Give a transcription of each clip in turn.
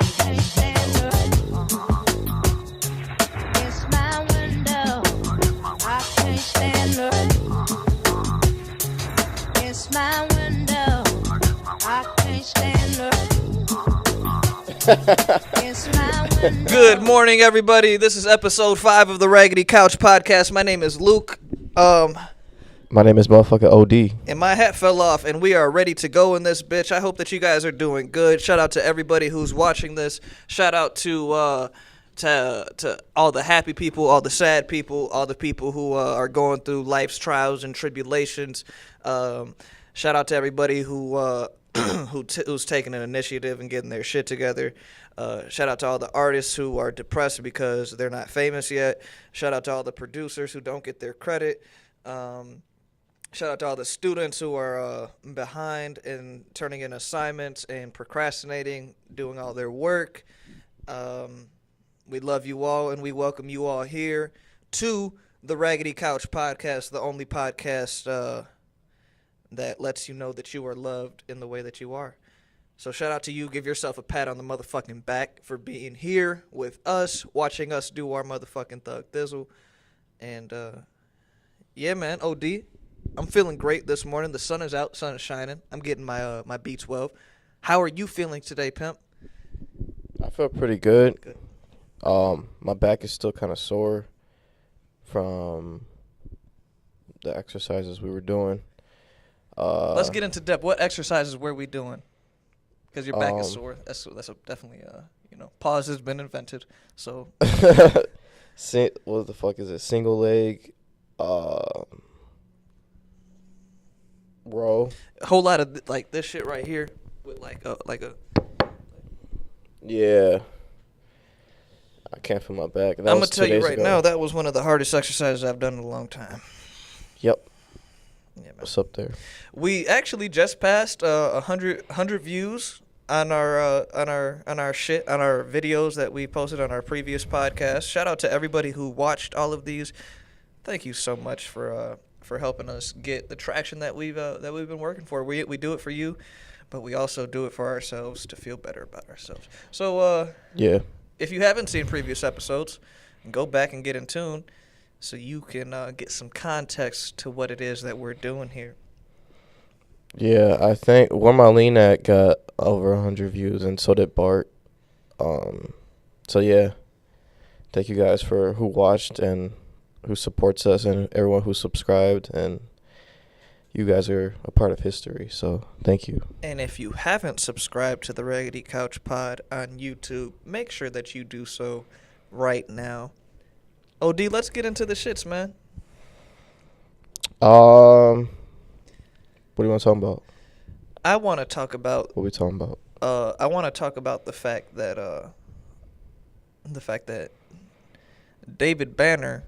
can't stand her. It's my window. I can't stand her. It's my window. I can't stand her. It's my window. Good morning, everybody. This is episode 5 of the Raggedy Couch Podcast. My name is Luke. My name is motherfucker OD. And my hat fell off, and we are ready to go in this bitch. I hope that you guys are doing good. Shout out to everybody who's watching this. Shout out to all the happy people, all the sad people, all the people who are going through life's trials and tribulations. Shout out to everybody who who's taking an initiative and getting their shit together. Shout out to all the artists who are depressed because they're not famous yet. Shout out to all the producers who don't get their credit. Shout out to all the students who are behind in turning in assignments and procrastinating, doing all their work. We love you all, and we welcome you all here to the Raggedy Couch Podcast, the only podcast that lets you know that you are loved in the way that you are. So shout out to you. Give yourself a pat on the motherfucking back for being here with us, watching us do our motherfucking thug thizzle. And, yeah, man, OD. I'm feeling great this morning. The sun is out, sun is shining. I'm getting my my B12. How are you feeling today, pimp? I feel pretty good. Good. My back is still kind of sore from the exercises we were doing. Let's get into depth. What exercises were we doing? Because your back is sore. That's definitely pause has been invented. So what the fuck is it? Single leg, row. a whole lot of like this shit right here with like a Yeah. I can't feel my back. I'm gonna tell you right now, that was one of the hardest exercises I've done in a long time. Yep. Yeah, man. What's up there? We actually just passed 100 views on our videos that we posted on our previous podcast. Shout out to everybody who watched all of these. Thank you so much for helping us get the traction that we've been working for. We do it for you, but we also do it for ourselves to feel better about ourselves. So Yeah. if you haven't seen previous episodes, go back and get in tune so you can get some context to what it is that we're doing here. Yeah, I think Where My Lean At got over 100 views, and so did Bart. So yeah, thank you guys for who watched and who supports us, and everyone who subscribed, and you guys are a part of history, so thank you. And if you haven't subscribed to the Raggedy Couch Pod on YouTube, make sure that you do so right now. OD, let's get into the shits, man. What do you want to talk about? I want to talk about. What are we talking about? I want to talk about the fact that David Banner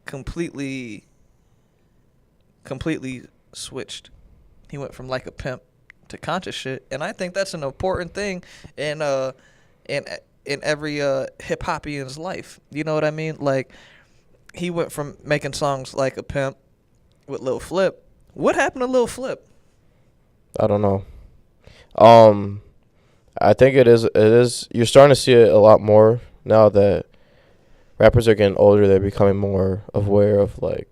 completely switched. He went from like a pimp to conscious shit, and I think that's an important thing in every hip hopian's life. You know what I mean? Like, he went from making songs like a pimp with Lil Flip. What happened to Lil Flip? I don't know. I think it is. You're starting to see it a lot more now that rappers are getting older. They're becoming more aware of, like,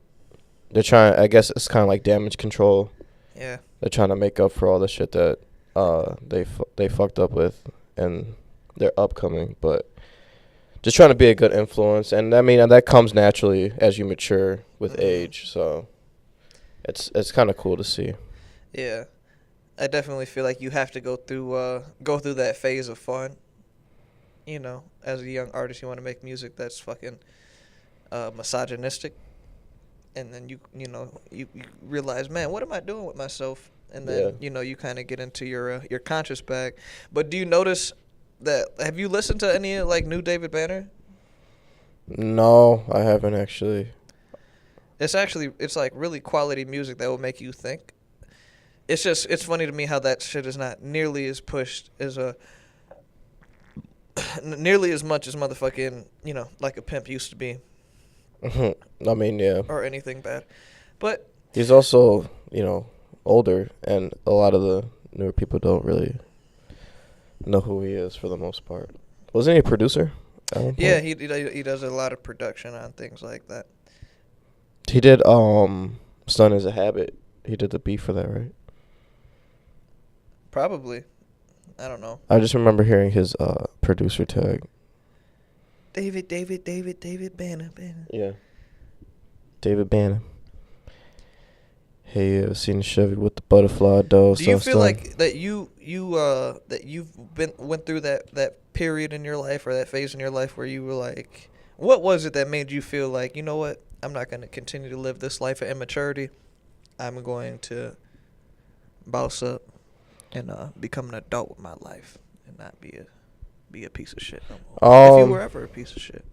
they're trying. I guess it's kind of like damage control. Yeah. They're trying to make up for all the shit that they fucked up with and their upcoming, but just trying to be a good influence. And I mean, that comes naturally as you mature with age. So it's kind of cool to see. Yeah. I definitely feel like you have to go through that phase of fun. You know, as a young artist, you want to make music that's fucking misogynistic, and then you realize, man, what am I doing with myself? And then you kind of get into your conscious bag. But do you notice that? Have you listened to any like new David Banner? No, I haven't actually. It's like really quality music that will make you think. It's funny to me how that shit is not nearly as pushed as nearly as much as motherfucking, like a pimp used to be. I mean, yeah. Or anything bad. But he's also, older, and a lot of the newer people don't really know who he is for the most part. Wasn't he a producer at one point? Yeah, he does a lot of production on things like that. He did Stun is a Habit. He did the beat for that, right? Probably. I don't know. I just remember hearing his producer tag. David Banner. Yeah. David Bannon. Hey, seen Chevy with the butterfly though. Do you feel like that that you've went through that period in your life or that phase in your life where you were like, what was it that made you feel like, you know what, I'm not going to continue to live this life of immaturity. I'm going to boss up and become an adult with my life and not be a piece of shit no more. If you were ever a piece of shit.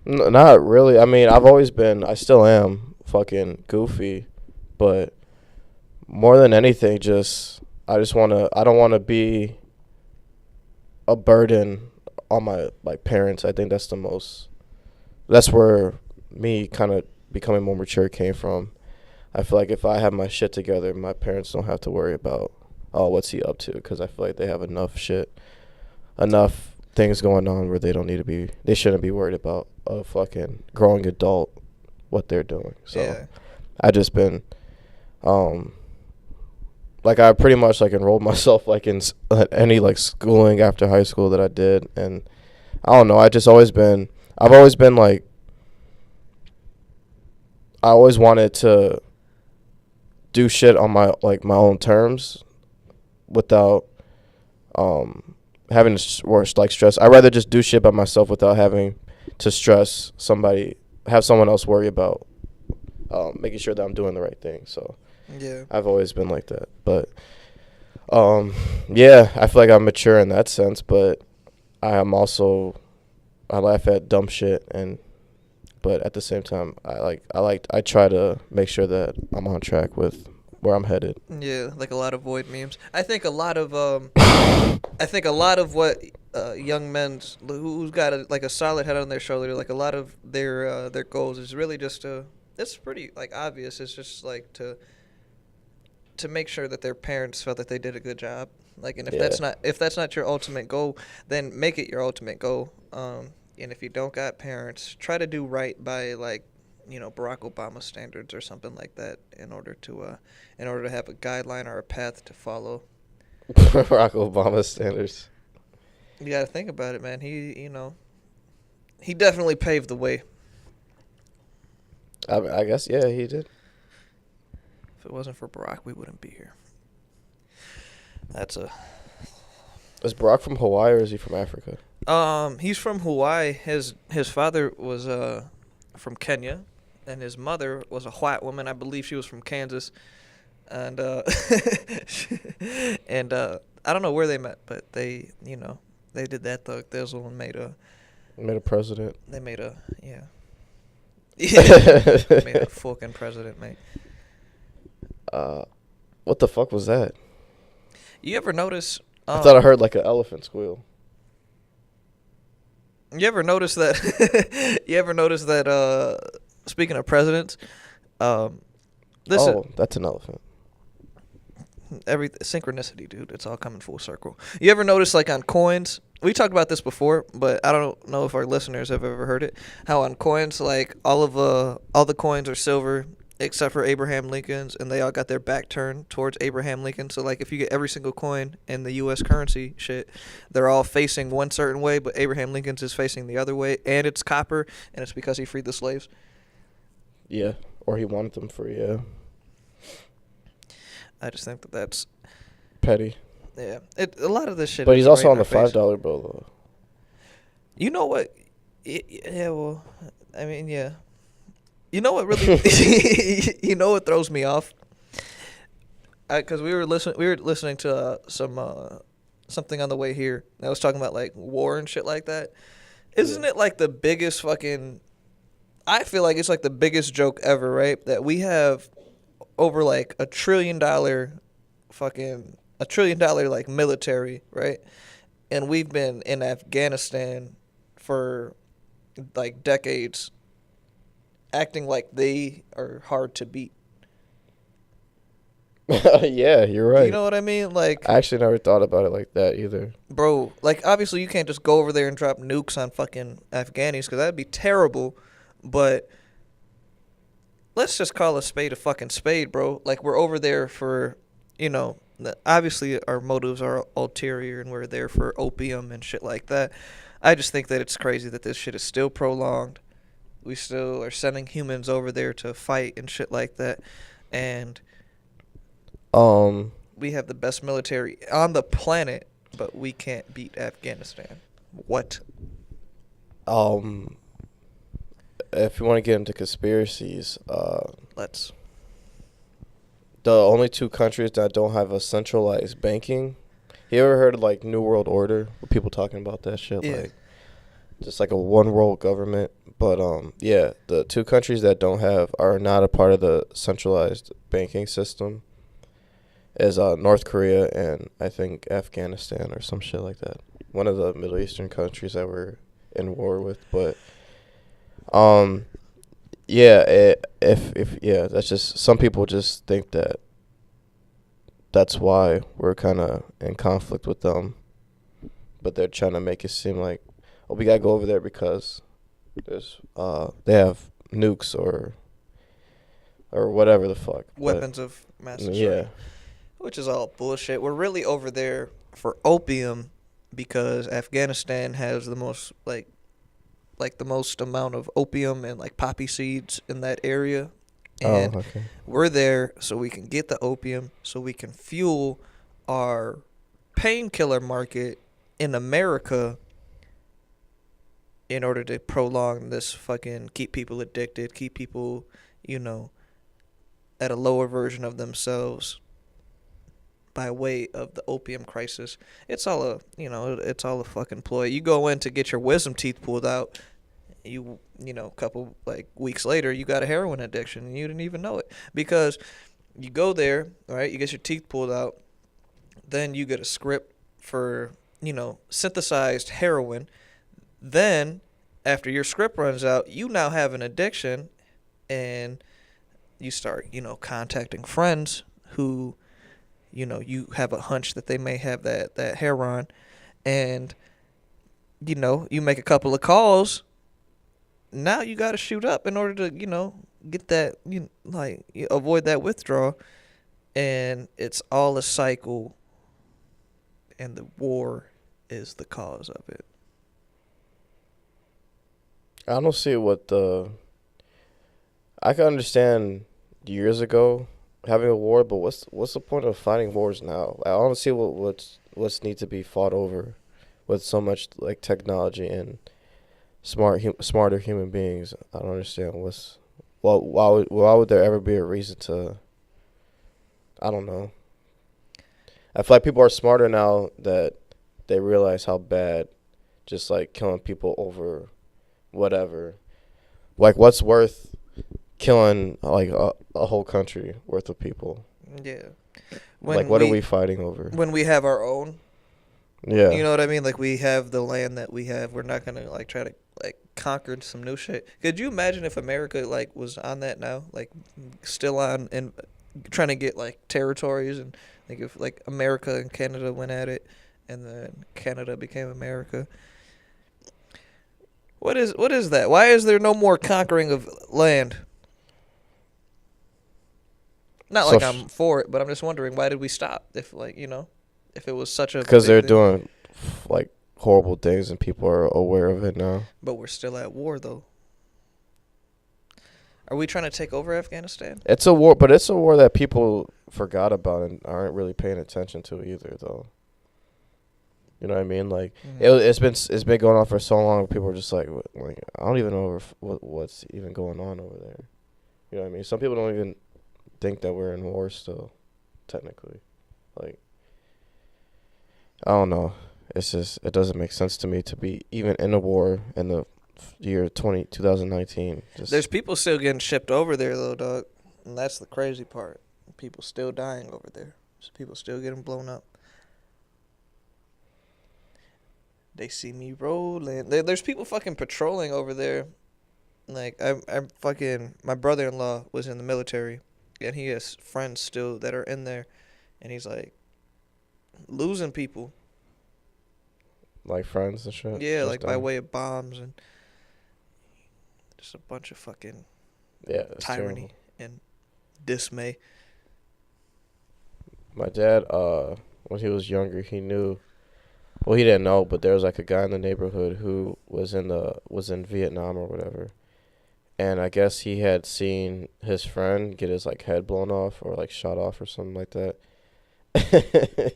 Not really. I mean, I still am fucking goofy, but more than anything, I don't want to be a burden on my parents. I think that's where me kind of becoming more mature came from. I feel like if I have my shit together, my parents don't have to worry about, oh, what's he up to? Because I feel like they have enough things going on where they shouldn't be worried about a fucking growing adult, what they're doing. So yeah. I just been, like I pretty much like enrolled myself like in any like schooling after high school that I did, and I don't know. I've always been like, I always wanted to do shit on my own terms, without having to like stress. I'd rather just do shit by myself without having to have someone else worry about making sure that I'm doing the right thing. So yeah, I've always been like that. But yeah, I feel like I'm mature in that sense, but I laugh at dumb shit, but at the same time I try to make sure that I'm on track with where I'm headed. Yeah, like a lot of void memes. I think a lot of what young men who's got a solid head on their shoulder, like a lot of their goals is really just it's pretty like obvious. It's just like to make sure that their parents felt that they did a good job. Like, and if that's not your ultimate goal, then make it your ultimate goal. And if you don't got parents, try to do right by Barack Obama standards or something like that in order to have a guideline or a path to follow. Barack Obama standards. You got to think about it, man. He definitely paved the way. I guess, yeah, he did. If it wasn't for Barack, we wouldn't be here. Is Barack from Hawaii or is he from Africa? He's from Hawaii. His father was from Kenya, and his mother was a white woman. I believe she was from Kansas, and I don't know where they met, but they did that thug thizzle and made a president. They made a made a fucking president, mate. What the fuck was that? You ever notice? I thought I heard like an elephant squeal. You ever notice that? Speaking of presidents, that's an elephant. Synchronicity, dude. It's all coming full circle. You ever notice like on coins? We talked about this before, but I don't know if our listeners have ever heard it. How on coins, like all the coins are silver except for Abraham Lincoln's, and they all got their back turned towards Abraham Lincoln. So like if you get every single coin in the U.S. currency shit, they're all facing one certain way, but Abraham Lincoln's is facing the other way, and it's copper, and it's because he freed the slaves. Yeah, or he wanted them free. Yeah. I just think that's petty. Yeah, a lot of this shit. But he's also on the $5 bill though. You know what? Yeah, well, I mean, yeah. You know what really? You know what throws me off? Because we were listening to something on the way here that was talking about like war and shit like that. Isn't it like the biggest fucking? I feel like it's like the biggest joke ever, right? That we have over like $1 trillion like military, right? And we've been in Afghanistan for like decades, acting like they are hard to beat. Yeah, you're right. You know what I mean? Like, I actually never thought about it like that either. bro, like obviously you can't just go over there and drop nukes on fucking Afghanis because that'd be terrible. But let's just call a spade a fucking spade, bro. Like we're over there for, obviously our motives are ulterior and we're there for opium and shit like that. I just think that it's crazy that this shit is still prolonged. We still are sending humans over there to fight and shit like that. And Um, we have the best military on the planet, but we can't beat Afghanistan. What? um, if you want to get into conspiracies, Let's. the only two countries that don't have a centralized banking. You ever heard of like New World Order? People talking about that shit, Yeah. like just like a one world government. But yeah, the two countries that are not a part of the centralized banking system is North Korea and I think Afghanistan or some shit like that. One of the Middle Eastern countries that we're in war with, but yeah, if that's just some people just think that that's why we're kind of in conflict with them, but they're trying to make it seem like, oh, we gotta go over there because there's they have nukes or whatever the fuck. Weapons of mass But, destruction. yeah. Which is all bullshit. We're really over there for opium because Afghanistan has the most like the most amount of opium and like poppy seeds in that area. And Okay. we're there so we can get the opium so we can fuel our painkiller market in America in order to prolong this fucking keep people addicted, keep people, at a lower version of themselves by way of the opium crisis. It's all a fucking ploy. You go in to get your wisdom teeth pulled out, a couple like weeks later you got a heroin addiction and you didn't even know it because you go there, right? You get your teeth pulled out, then you get a script for, synthesized heroin. Then after your script runs out, you now have an addiction and you start, contacting friends who you have a hunch that they may have that heroin, and you make a couple of calls. Now you got to shoot up in order to get that avoid that withdrawal, and it's all a cycle, and the war is the cause of it. I don't see what I can understand years ago having a war, but what's the point of fighting wars now? I don't see what's need to be fought over with so much like technology and smarter human beings. I don't understand why would there ever be a reason to. I don't know. I feel like people are smarter now that they realize how bad just like killing people over whatever. Like what's worth killing like a whole country worth of people? Yeah. Like what are we fighting over? When we have our own. Yeah. You know what I mean? Like we have the land that we have. We're not gonna like try to like conquer some new shit. Could you imagine if America like was on that now, like still on and trying to get like territories, and like if like America and Canada went at it, and then Canada became America. What is that? Why is there no more conquering of land? Not like I'm for it, but I'm just wondering why did we stop? If if it was such a because they're thing. doing like horrible things and people are aware of it now. But we're still at war though. Are we trying to take over Afghanistan? It's a war, but it's a war that people forgot about and aren't really paying attention to either, though. You know what I mean? Like it's been going on for so long. People are just like I don't even know what's even going on over there. You know what I mean? Some people don't even think that we're in war still, technically. Like I don't know. It's just it doesn't make sense to me to be even in a war in the year 2019. There's people still getting shipped over there though, dog, and that's the crazy part. People still dying over there. People still getting blown up. They see me rolling. There's people fucking patrolling over there. Like I fucking my brother-in-law was in the military, and he has friends still that are in there, and he's like losing people. Like friends and shit. Yeah, Just like by them. way of bombs and just a bunch of fucking Yeah, it's tyranny terrible. and dismay. My dad, when he was younger, he knew. Well, he didn't know, but there was like a guy in the neighborhood who was in Vietnam or whatever, and I guess he had seen his friend get his like head blown off or like shot off or something like that.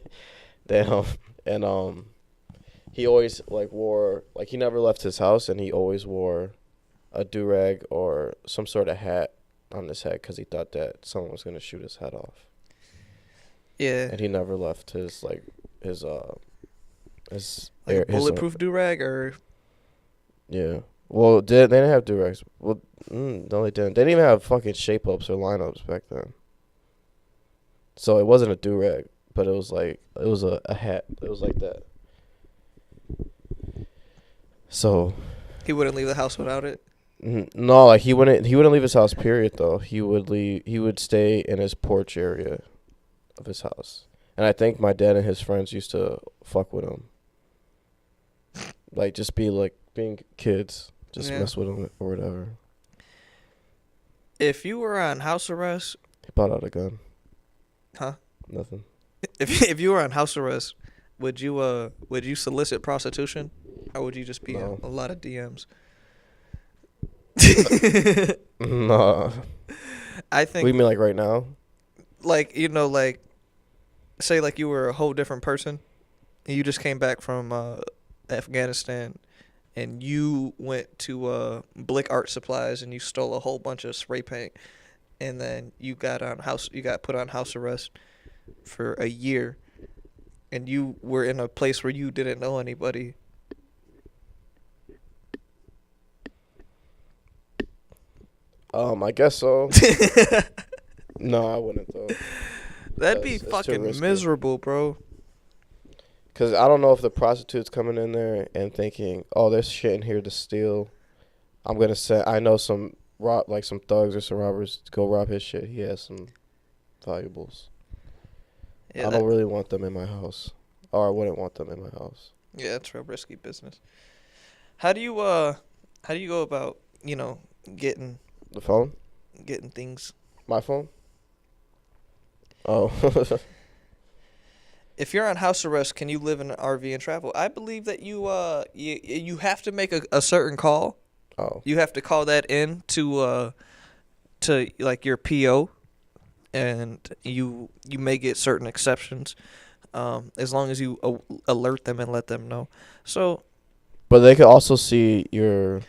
Damn, and he always like wore like he never left his house, and he always wore a do-rag or some sort of hat on his head because he thought that someone was gonna shoot his head off. Yeah. And he never left his like his his Like a his, bulletproof do rag or yeah. Well, they didn't have do-rags. Well, no, they didn't. They didn't even have fucking shape-ups or lineups back then. So it wasn't a do-rag, but it was like it was a hat. It was like that. So he wouldn't leave the house without it. no, like he wouldn't leave his house. Period. Though he would stay in his porch area of his house, and I think my dad and his friends used to fuck with him. Like just be like being kids, just Yeah. mess with him or whatever. If you were on house arrest, He brought out a gun. huh? Nothing. If you were on house arrest, would you solicit prostitution, or would you just be No. in a lot of DMs? Nah. I What do you think mean like right now? like like say like you were a whole different person, and you just came back from Afghanistan, and you went to Blick Art Supplies and you stole a whole bunch of spray paint, and then you got put on house arrest for a year, and you were in a place where you didn't know anybody. I guess so. No, I wouldn't though. That'd be It's too fucking risky. miserable, bro. Cause I don't know if the prostitute's coming in there and thinking, "Oh, there's shit in here to steal. I'm gonna say I know some some thugs or some robbers to go rob his shit. He has some valuables. Yeah, I don't really want them in my house, or I wouldn't want them in my house. yeah, that's real risky business. How do you go about getting The phone, things? my phone. Oh, If you're on house arrest, can you live in an RV and travel? I believe that you have to make a certain call. oh, You have to call that in to like your PO, and you may get certain exceptions, as long as you alert them and let them know. So but they could also see your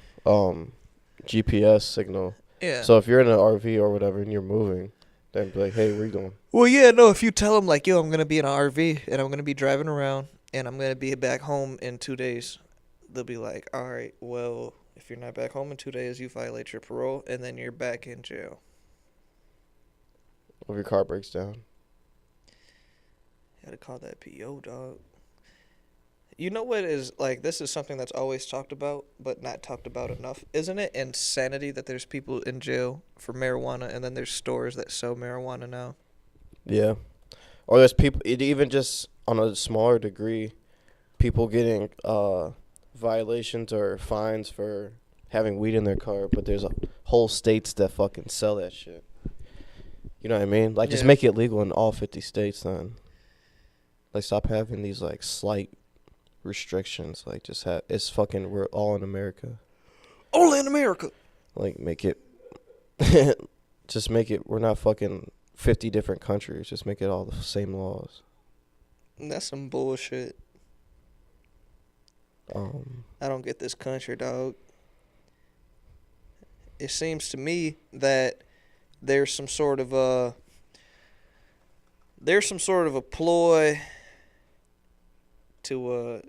GPS signal. yeah. So if you're in an RV or whatever and you're moving, then be like, "Hey, where you going?" Well, yeah, no. If you tell them like, "Yo, I'm gonna be in an RV and I'm gonna be driving around and I'm gonna be back home in 2 days," they'll be like, "All right, well, if you're not back home in 2 days, you violate your parole and then you're back in jail." If your car breaks down. You gotta call that PO, dog. You know what is like? This is something that's always talked about, but not talked about enough. Isn't it insanity that there's people in jail for marijuana and then there's stores that sell marijuana now? Yeah. Or there's people, even just on a smaller degree, people getting violations or fines for having weed in their car, but there's whole states that fucking sell that shit. You know what I mean? Like, just Yeah. make it legal in all 50 states then. Like, stop having these, like, slight restrictions. Like, just have, it's fucking, we're all in America. All in America. Like, make it, just make it, we're not fucking 50 different countries. Just make it all the same laws. That's some bullshit. I don't get this country, dog. It seems to me that there's some sort of a ploy to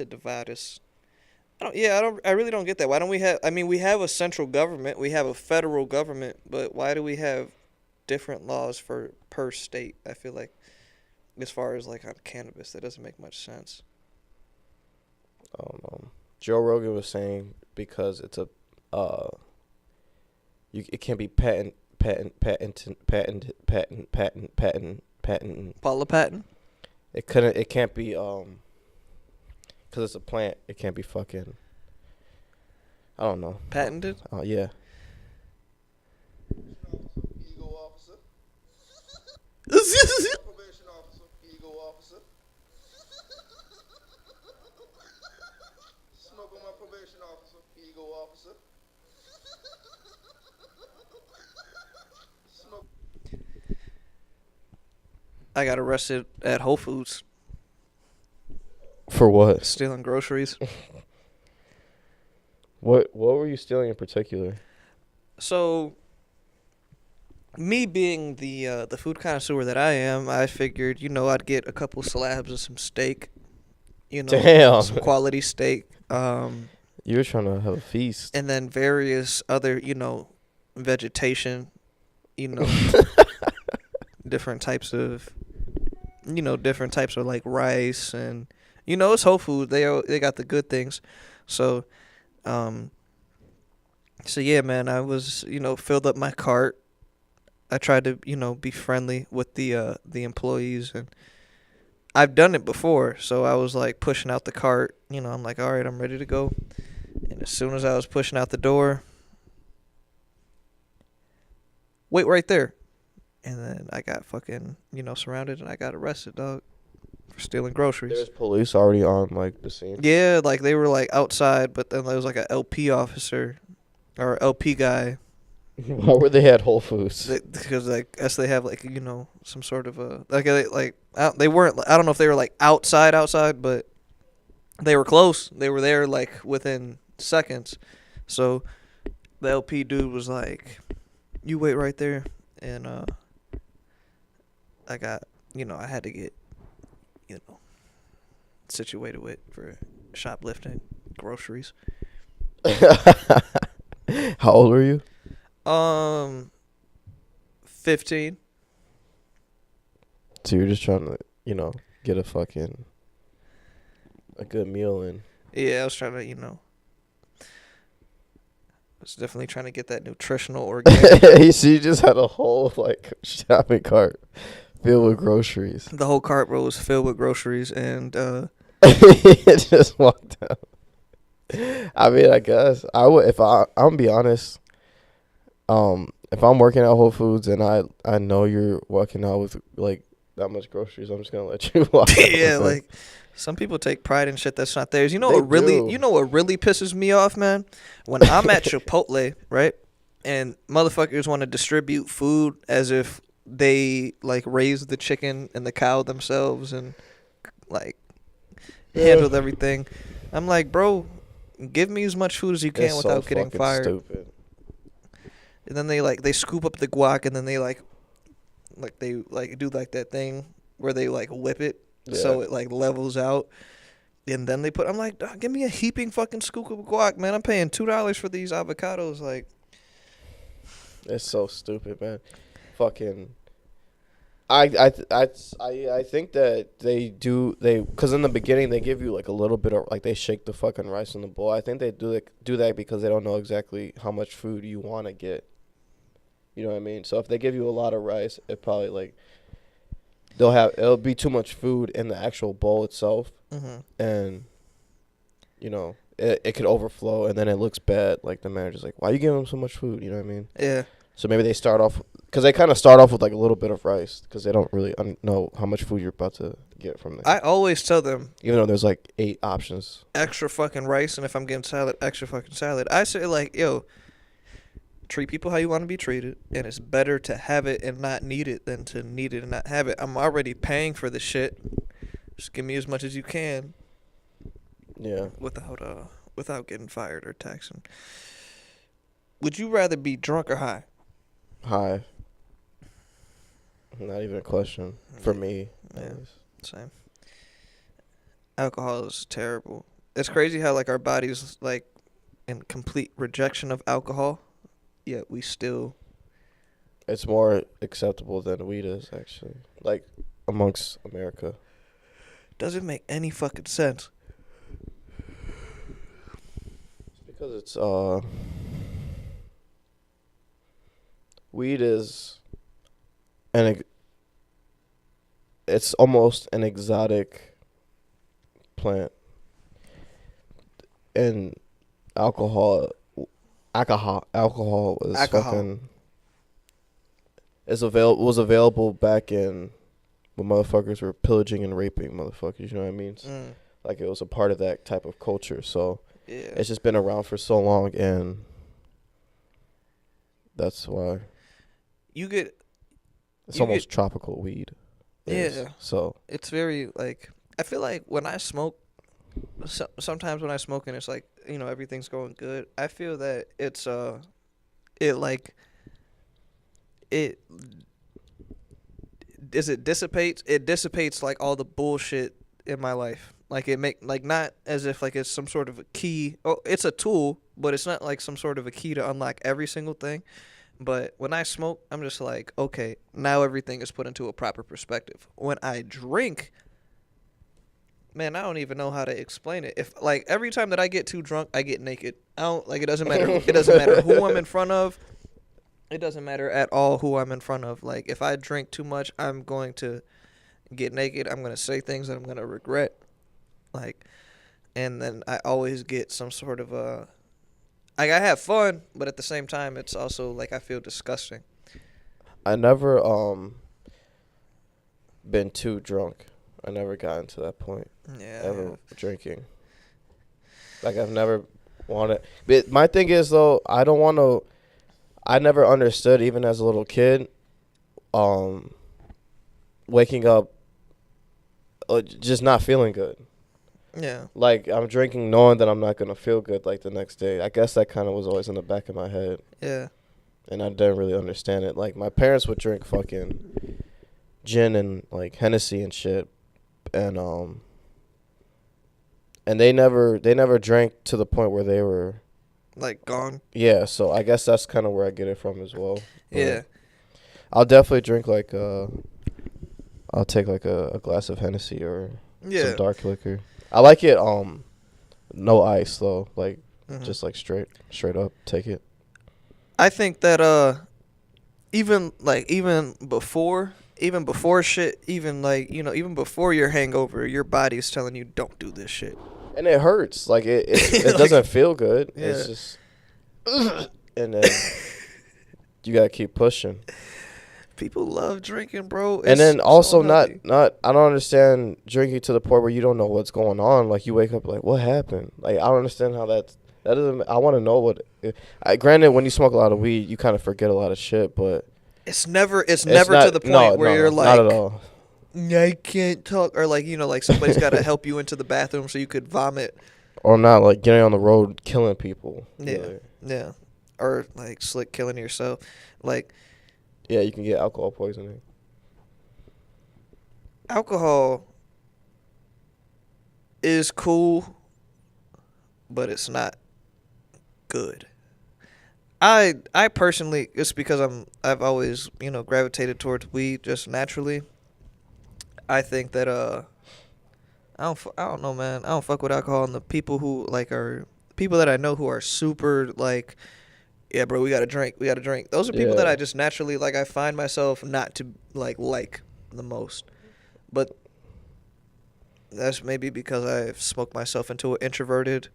divide us. I really don't get that. Why don't we have? I mean, we have a central government, we have a federal government, but why do we have different laws per state? I feel like, as far as like on cannabis, that doesn't make much sense. I don't know. Joe Rogan was saying because it's a it can't be patent. Paula Patton. It can't be because it's a plant. It can't be fucking. I don't know. Patented. Oh yeah. Ego officer. Probation officer. Ego officer. Smoke on my probation officer. Ego officer. Smoke. I got arrested at Whole Foods For what? stealing groceries. What were you stealing in particular? So, me being the food connoisseur that I am, I figured, I'd get a couple slabs of some steak. Damn. Some quality steak. You were trying to have a feast. And then various other, vegetation, different types of like rice and, it's Whole Food. They got the good things. So yeah, man, I was, filled up my cart. I tried to, be friendly with the employees, and I've done it before. So I was like pushing out the cart, I'm like, all right, I'm ready to go. And as soon as I was pushing out the door, wait right there. And then I got fucking, surrounded, and I got arrested, dog, for stealing groceries. There's police already on like the scene. Yeah, like they were like outside, but then there was like a LP officer or LP guy. Why were they at Whole Foods? Because I guess they have like some sort of a they weren't. I don't know if they were like outside, but they were close. They were there like within seconds. So the LP dude was like, "You wait right there," and I got I had to get situated with for shoplifting groceries. How old were you? 15. So you're just trying to, get a good meal in. Yeah, I was trying to, was definitely trying to get that nutritional organic. So you just had a whole like shopping cart filled with groceries. The whole cart, bro, was filled with groceries, and just walked out. I mean, I guess I would if I'm gonna be honest. If I'm working at Whole Foods and I know you're walking out with like that much groceries, I'm just gonna let you walk out. Yeah, like some people take pride in shit that's not theirs. They What really do. what really pisses me off, man? When I'm at Chipotle, right? And motherfuckers want to distribute food as if they like raised the chicken and the cow themselves and like handled everything. I'm like, bro, give me as much food as you can It's without so getting fucking fired. Stupid. And then they scoop up the guac and then they they do like that thing where they like whip it so it like levels out. And then I'm like, "Dog, give me a heaping fucking scoop of guac, man. I'm paying $2 for these avocados." Like, It's so stupid, man. Fucking. I think that because in the beginning they give you like a little bit of like they shake the fucking rice in the bowl. I think they do that because they don't know exactly how much food you want to get. You know what I mean? So if they give you a lot of rice, it probably like it'll be too much food in the actual bowl itself, and it could overflow and then it looks bad. Like the manager's like, "Why are you giving them so much food?" You know what I mean? yeah. So maybe they start off because they kind of start off with like a little bit of rice because they don't really know how much food you're about to get from there. I always tell them Even though there's like 8 options. extra fucking rice, and if I'm getting salad, extra fucking salad. I say like, yo, treat people how you want to be treated, and it's better to have it and not need it than to need it and not have it. I'm already paying for the shit. Just give me as much as you can. Yeah. Without getting fired or taxing. Would you rather be drunk or high? High. Not even a question for me. Yeah. Same. Alcohol is terrible. It's crazy how like our body's like in complete rejection of alcohol, yet we still. It's more acceptable than weed is actually, like amongst America. Doesn't make any fucking sense. It's because it's weed is it's almost an exotic plant, and alcohol was fucking was available back in when motherfuckers were pillaging and raping motherfuckers. You know what I mean? Like it was a part of that type of culture. So it's just been around for so long, and that's why it's almost tropical weed. Yeah. So it's very like, I feel like when I smoke, sometimes when I smoke and it's like, you know, everything's going good, I feel that it's it dissipates like all the bullshit in my life. Like not as if like it's some sort of a key. Oh, it's a tool, but it's not like some sort of a key to unlock every single thing. But when I smoke, I'm just like, okay, now everything is put into a proper perspective. When I drink, man, I don't even know how to explain it. If like every time that I get too drunk, I get naked. I don't like, it doesn't matter. It doesn't matter who I'm in front of. It doesn't matter at all who I'm in front of. Like if I drink too much, I'm going to get naked. I'm going to say things that I'm going to regret. Like, and then I always get some sort of like I have fun, but at the same time, it's also like I feel disgusting. I never been too drunk. I never gotten to that point. Yeah. Ever drinking. Like I've never wanted. But my thing is though, I don't want to. I never understood even as a little kid, waking up, just not feeling good. Yeah. Like I'm drinking knowing that I'm not gonna feel good like the next day. I guess that kind of was always in the back of my head. Yeah. And I didn't really understand it. Like my parents would drink fucking gin and like Hennessy and shit, and they never drank to the point where they were like gone. Yeah, so I guess that's kind of where I get it from as well. Yeah. I'll definitely drink like I'll take like a glass of Hennessy or some dark liquor. I like it no ice though, like just like straight up take it. I think that even before shit, even like, you know, even before your hangover, your body's telling you don't do this shit. And it hurts. Like it like, doesn't feel good. Yeah. It's just and then you gotta keep pushing. People love drinking, bro. It's and then also so not I don't understand drinking to the point where you don't know what's going on. Like you wake up like, what happened? Like I don't understand how that doesn't. I want to know what. Granted, when you smoke a lot of weed, you kind of forget a lot of shit, but it's never to the point where you're like, not at all. I can't talk, or like, you know, like somebody's got to help you into the bathroom so you could vomit, or not like getting on the road killing people. Yeah, or like slick killing yourself, like. Yeah, you can get alcohol poisoning. Alcohol is cool, but it's not good. I personally, it's because I've always, you know, gravitated towards weed just naturally. I think that I don't know, man. I don't fuck with alcohol, and the people who like are people that I know who are super like, yeah, bro, we gotta drink. Those are people that I just naturally like. I find myself not to like the most, but that's maybe because I've smoked myself into an introverted.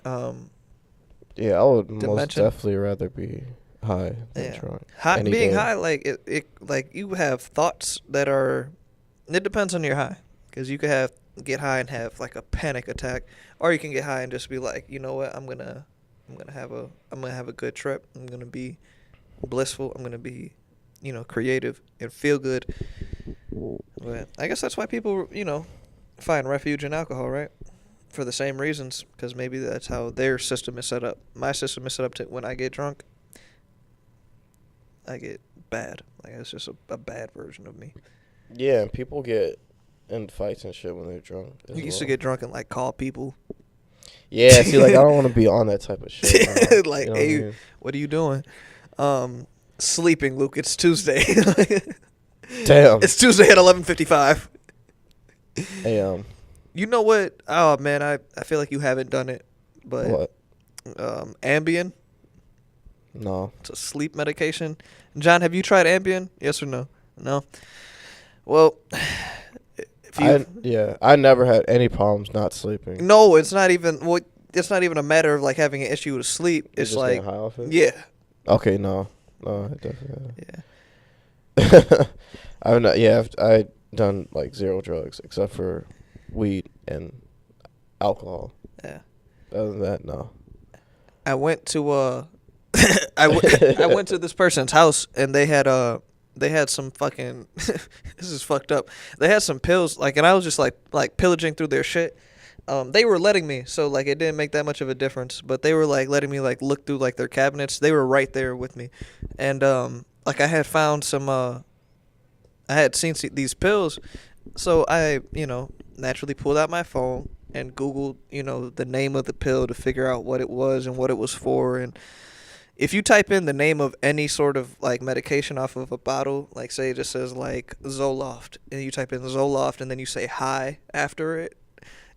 Yeah, I would most definitely rather be high than drunk. Being high, like it, like you have thoughts that are. It depends on your high, because you could get high and have like a panic attack, or you can get high and just be like, you know what, I'm gonna have a good trip. I'm gonna be blissful. I'm gonna be, you know, creative and feel good. But I guess that's why people, you know, find refuge in alcohol, right? For the same reasons, because maybe that's how their system is set up. My system is set up to when I get drunk, I get bad. Like it's just a bad version of me. Yeah, and people get in fights and shit when they're drunk. You used to get drunk and like call people. Yeah, see, like I don't want to be on that type of shit. Like, you know, hey, what are you doing? Sleeping, Luke. It's Tuesday. Damn. It's Tuesday at 11:55. Hey, you know what? Oh man, I feel like you haven't done it, but what? Ambien. No. It's a sleep medication. John, have you tried Ambien? Yes or no? No. Well, if you I never had any problems not sleeping. no, it's not even. Well, it's not even a matter of like having an issue with sleep. You It's just like getting high off it? yeah, Okay, no, I definitely. yeah. I've not. Yeah, I done like 0 drugs except for weed and alcohol. Yeah. Other than that, no. I went to I went to this person's house and they had some fucking this is fucked up. They had some pills like and I was just like pillaging through their shit. They were letting me, so like it didn't make that much of a difference, but they were like letting me like look through like their cabinets. They were right there with me. And like I had found some I had seen these pills. So I, naturally pulled out my phone and Googled, the name of the pill to figure out what it was and what it was for. And if you type in the name of any sort of like medication off of a bottle, like say it just says like Zoloft, and you type in Zoloft and then you say hi after it,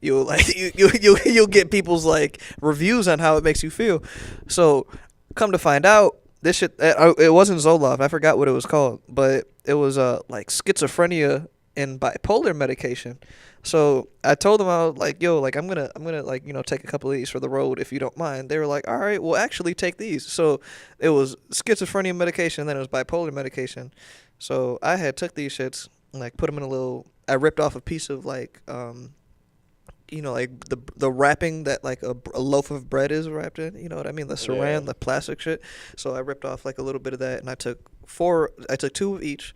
you'll like you'll get people's like reviews on how it makes you feel. So come to find out, this shit it wasn't Zoloft. I forgot what it was called, but it was like schizophrenia and bipolar medication. So I told them, I was like, yo, like I'm gonna like take a couple of these for the road if you don't mind. They were like, all right, well actually take these. So it was schizophrenia medication, then it was bipolar medication. So I had took these shits and like put them in a little. I ripped off a piece of like like the wrapping that like a loaf of bread is wrapped in. You know what I mean? The saran, the plastic shit. So I ripped off like a little bit of that, and I took 2 of each.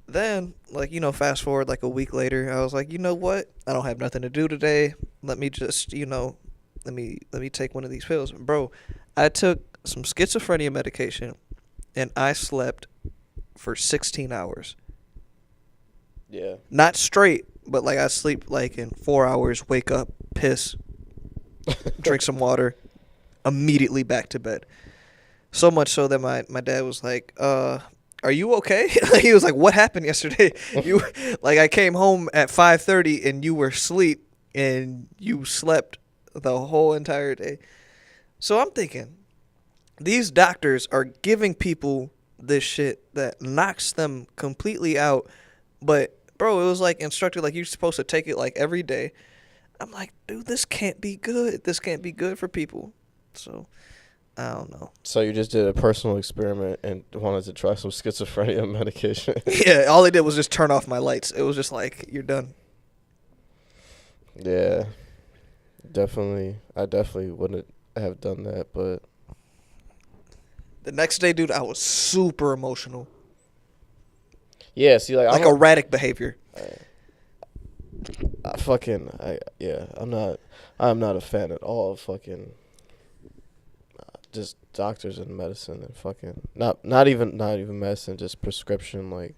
Then, like, fast forward like a week later, I was like, you know what? I don't have nothing to do today. Let me just, let me take one of these pills. Bro, I took some schizophrenia medication and I slept for 16 hours. Yeah. Not straight, but like I sleep like in 4 hours, wake up, piss, drink some water, immediately back to bed. So much so that my dad was like, are you okay? He was like, what happened yesterday? You like I came home at 5:30 and you were asleep and you slept the whole entire day. So I'm thinking these doctors are giving people this shit that knocks them completely out. But bro, it was like instructed like you're supposed to take it like every day. I'm like, dude, this can't be good. This can't be good for people. So I don't know. So you just did a personal experiment and wanted to try some schizophrenia medication. Yeah, all they did was just turn off my lights. It was just like, you're done. Yeah. I definitely wouldn't have done that, but The next day, dude, I was super emotional. yeah, see like erratic behavior. I'm not a fan at all of fucking just doctors and medicine and fucking not even medicine, just prescription like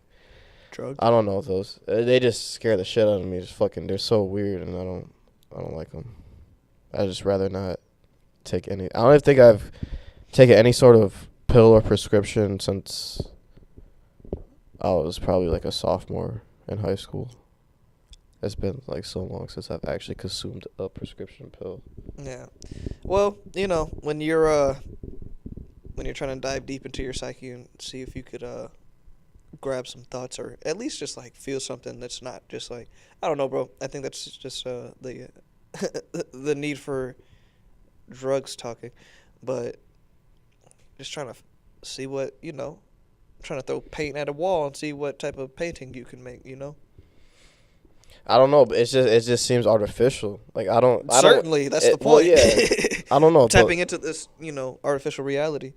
Drugs. I don't know those. They just scare the shit out of me. Just fucking, they're so weird, and I don't like them. I just rather not take any. I don't even think I've taken any sort of pill or prescription since I was probably like a sophomore in high school. It's been like so long since I've actually consumed a prescription pill. Yeah. Well, when you're trying to dive deep into your psyche and see if you could grab some thoughts or at least just like feel something that's not just like, I don't know, bro. I think that's just the the need for drugs talking, but just trying to see what, trying to throw paint at a wall and see what type of painting you can make, I don't know, but it just seems artificial. Like Certainly, that's the point. Well, yeah, I don't know. Tapping into this, artificial reality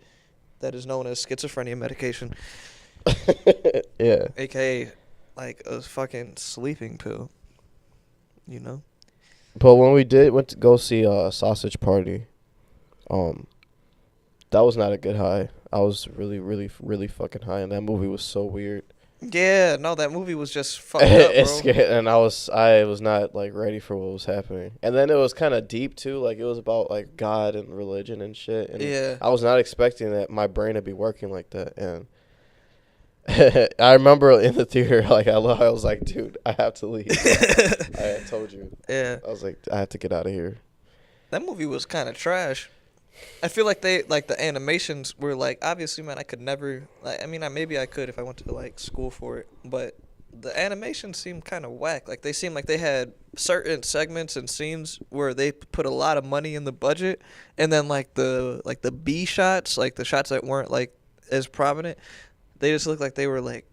that is known as schizophrenia medication. Yeah. AKA like a fucking sleeping pill. But when we went to go see Sausage Party, that was not a good high. I was really, really, really fucking high, and that movie was so weird. Yeah, no, that movie was just fucked up, bro. Scared, and I was not like ready for what was happening. And then it was kind of deep too, like it was about like God and religion and shit. And yeah, I was not expecting that my brain to be working like that. And I remember in the theater, like I was like, dude, I have to leave. I told you. Yeah. I was like, I have to get out of here. That movie was kind of trash. I feel like they like the animations were like obviously, man. I could never. Like, maybe I could if I went to like school for it, but the animations seemed kind of whack. Like they seemed like they had certain segments and scenes where they put a lot of money in the budget, and then like the B shots, like the shots that weren't like as prominent, they just looked like they were like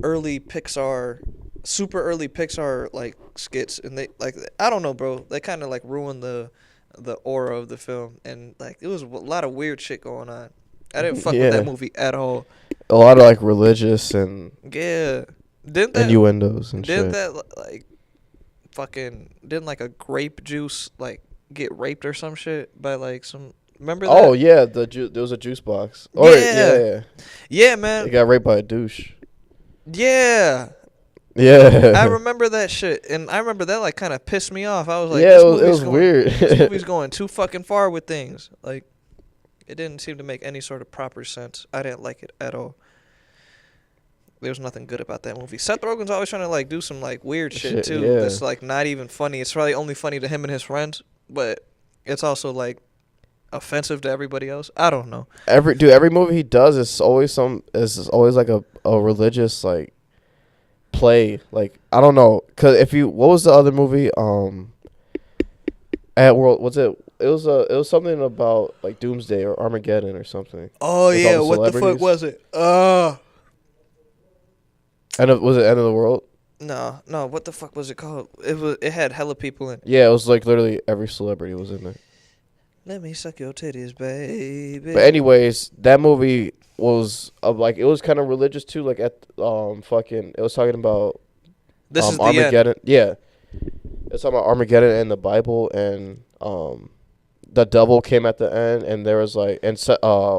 early Pixar, super early Pixar like skits, and they like I don't know, bro. They kind of like ruined the aura of the film, and like it was a lot of weird shit going on. I didn't fuck with that movie at all. A lot of like religious and Yeah, didn't that innuendos and didn't shit. that like fucking didn't like a grape juice like get raped or some shit by like some remember that? Oh yeah, there was a juice box. Oh yeah. Yeah, man. They got raped by a douche. Yeah. Yeah. I remember that shit, and I remember that like kind of pissed me off. I was like, yeah, this it was movie's going, weird. This movie's going too fucking far with things. Like, it didn't seem to make any sort of proper sense. I didn't like it at all. There was nothing good about that movie. Seth Rogen's always trying to like do some like weird shit too. Yeah. That's like not even funny. It's probably only funny to him and his friends, but it's also like offensive to everybody else. I don't know. Every movie he does is always like a religious like play. Like I don't know, cause what was the other movie? At World, what's it? It was something about like Doomsday or Armageddon or something. Oh With yeah, all the what the fuck was it? Was it End of the World? No, what the fuck was it called? It had hella people in. Yeah, it was like literally every celebrity was in there. Let me suck your titties, baby. But anyways, that movie was like it was kind of religious too. Like at fucking, it was talking about This is the Armageddon. end. Yeah, it's talking about Armageddon and the Bible, and the devil came at the end, and there was like, and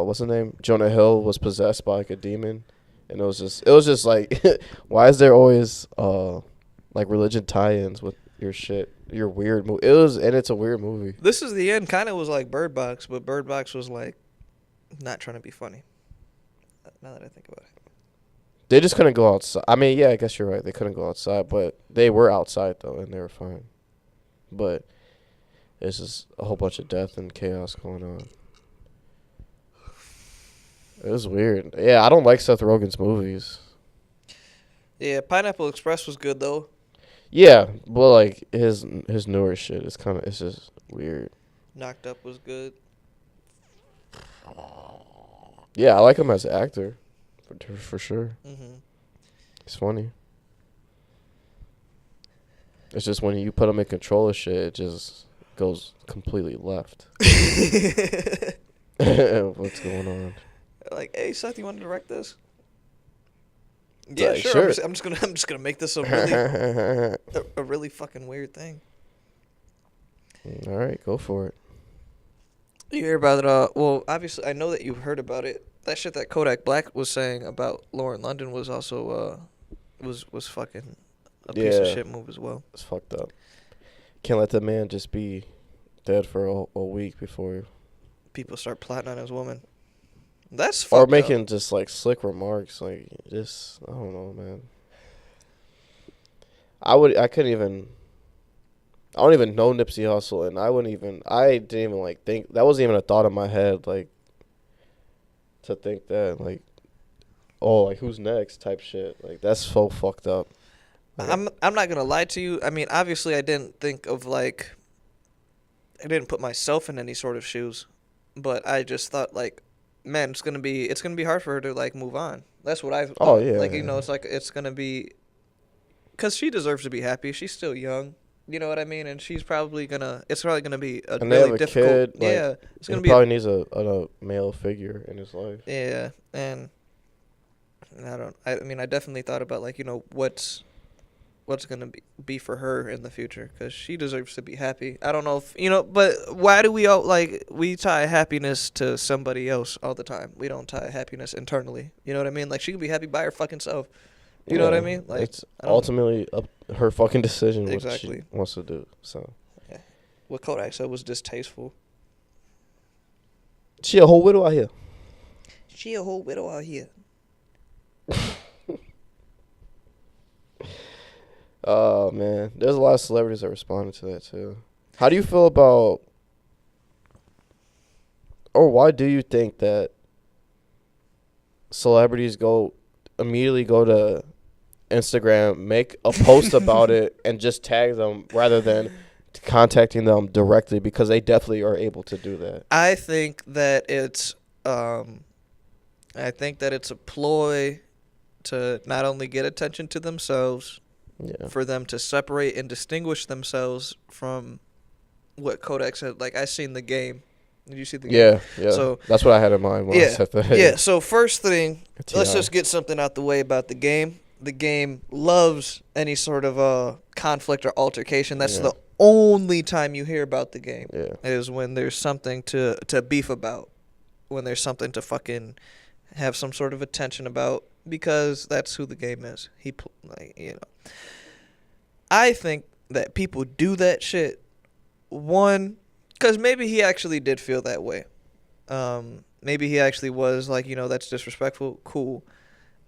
what's his name? Jonah Hill was possessed by like a demon, and it was just like, why is there always like religion tie-ins with your shit? Your weird movie. It's a weird movie. This is the end. Kind of was like Bird Box, but Bird Box was like not trying to be funny. Now that I think about it, They just couldn't go outside. I mean, yeah, I guess you're right. They couldn't go outside, but they were outside though, and they were fine. But it's just a whole bunch of death and chaos going on. It was weird. Yeah, I don't like Seth Rogen's movies. yeah, Pineapple Express was good though. Yeah, but like his newer shit is it's just weird. Knocked Up was good. Yeah, I like him as an actor, for sure. Mm-hmm. He's funny. It's just when you put him in control of shit, it just goes completely left. What's going on? Like, hey Seth, you want to direct this? Yeah, Like, sure. sure. I'm just gonna make this a really fucking weird thing. All right, go for it. You hear about it? Well, obviously, I know that you've heard about it. That shit that Kodak Black was saying about Lauren London was also was fucking a piece of shit move as well. It's fucked up. Can't let the man just be dead for a week before People start plotting on his woman. That's fucked or up. making just like slick remarks, like just I don't know, man. I don't even know Nipsey Hussle, and I didn't even like think that wasn't even a thought in my head, like to think that like, oh, like who's next type shit. Like that's so fucked up. Like, I'm not gonna lie to you. I mean, obviously, I didn't think of like, I didn't put myself in any sort of shoes, but I just thought like, man, it's gonna be hard for her to like move on. That's what I thought. Oh, yeah. Like, you know, it's gonna be, cause she deserves to be happy. She's still young. You know what I mean? And it's probably gonna be a and really they have a difficult. kid, like, yeah, it's gonna he be. probably needs a male figure in his life. Yeah, and I mean, I definitely thought about like, you know, what's gonna be for her in the future, because she deserves to be happy. I don't know if you know, but why do we all like we tie happiness to somebody else all the time? We don't tie happiness internally. You know what I mean? Like she could be happy by her fucking self. You know what I mean? Like it's ultimately her fucking decision what Exactly. she wants to do. So what Kodak said was distasteful. she a whole widow out here. She a whole widow out here. Oh man, there's a lot of celebrities that responded to that too. How do you feel about or why do you think that celebrities immediately go to Instagram, make a post about it, and just tag them rather than contacting them directly, because they definitely are able to do that. I think that it's a ploy to not only get attention to themselves, for them to separate and distinguish themselves from what Kodak said. Like, I seen the game. Did you see the game? Yeah. So that's what I had in mind when I said that. Yeah. So first thing, let's just get something out the way about the game. The game loves any sort of conflict or altercation. That's the only time you hear about the game is when there's something to beef about, when there's something to fucking have some sort of attention about, because that's who the game is. I think that people do that shit, one, because maybe he actually did feel that way. Maybe he actually was like, that's disrespectful. Cool.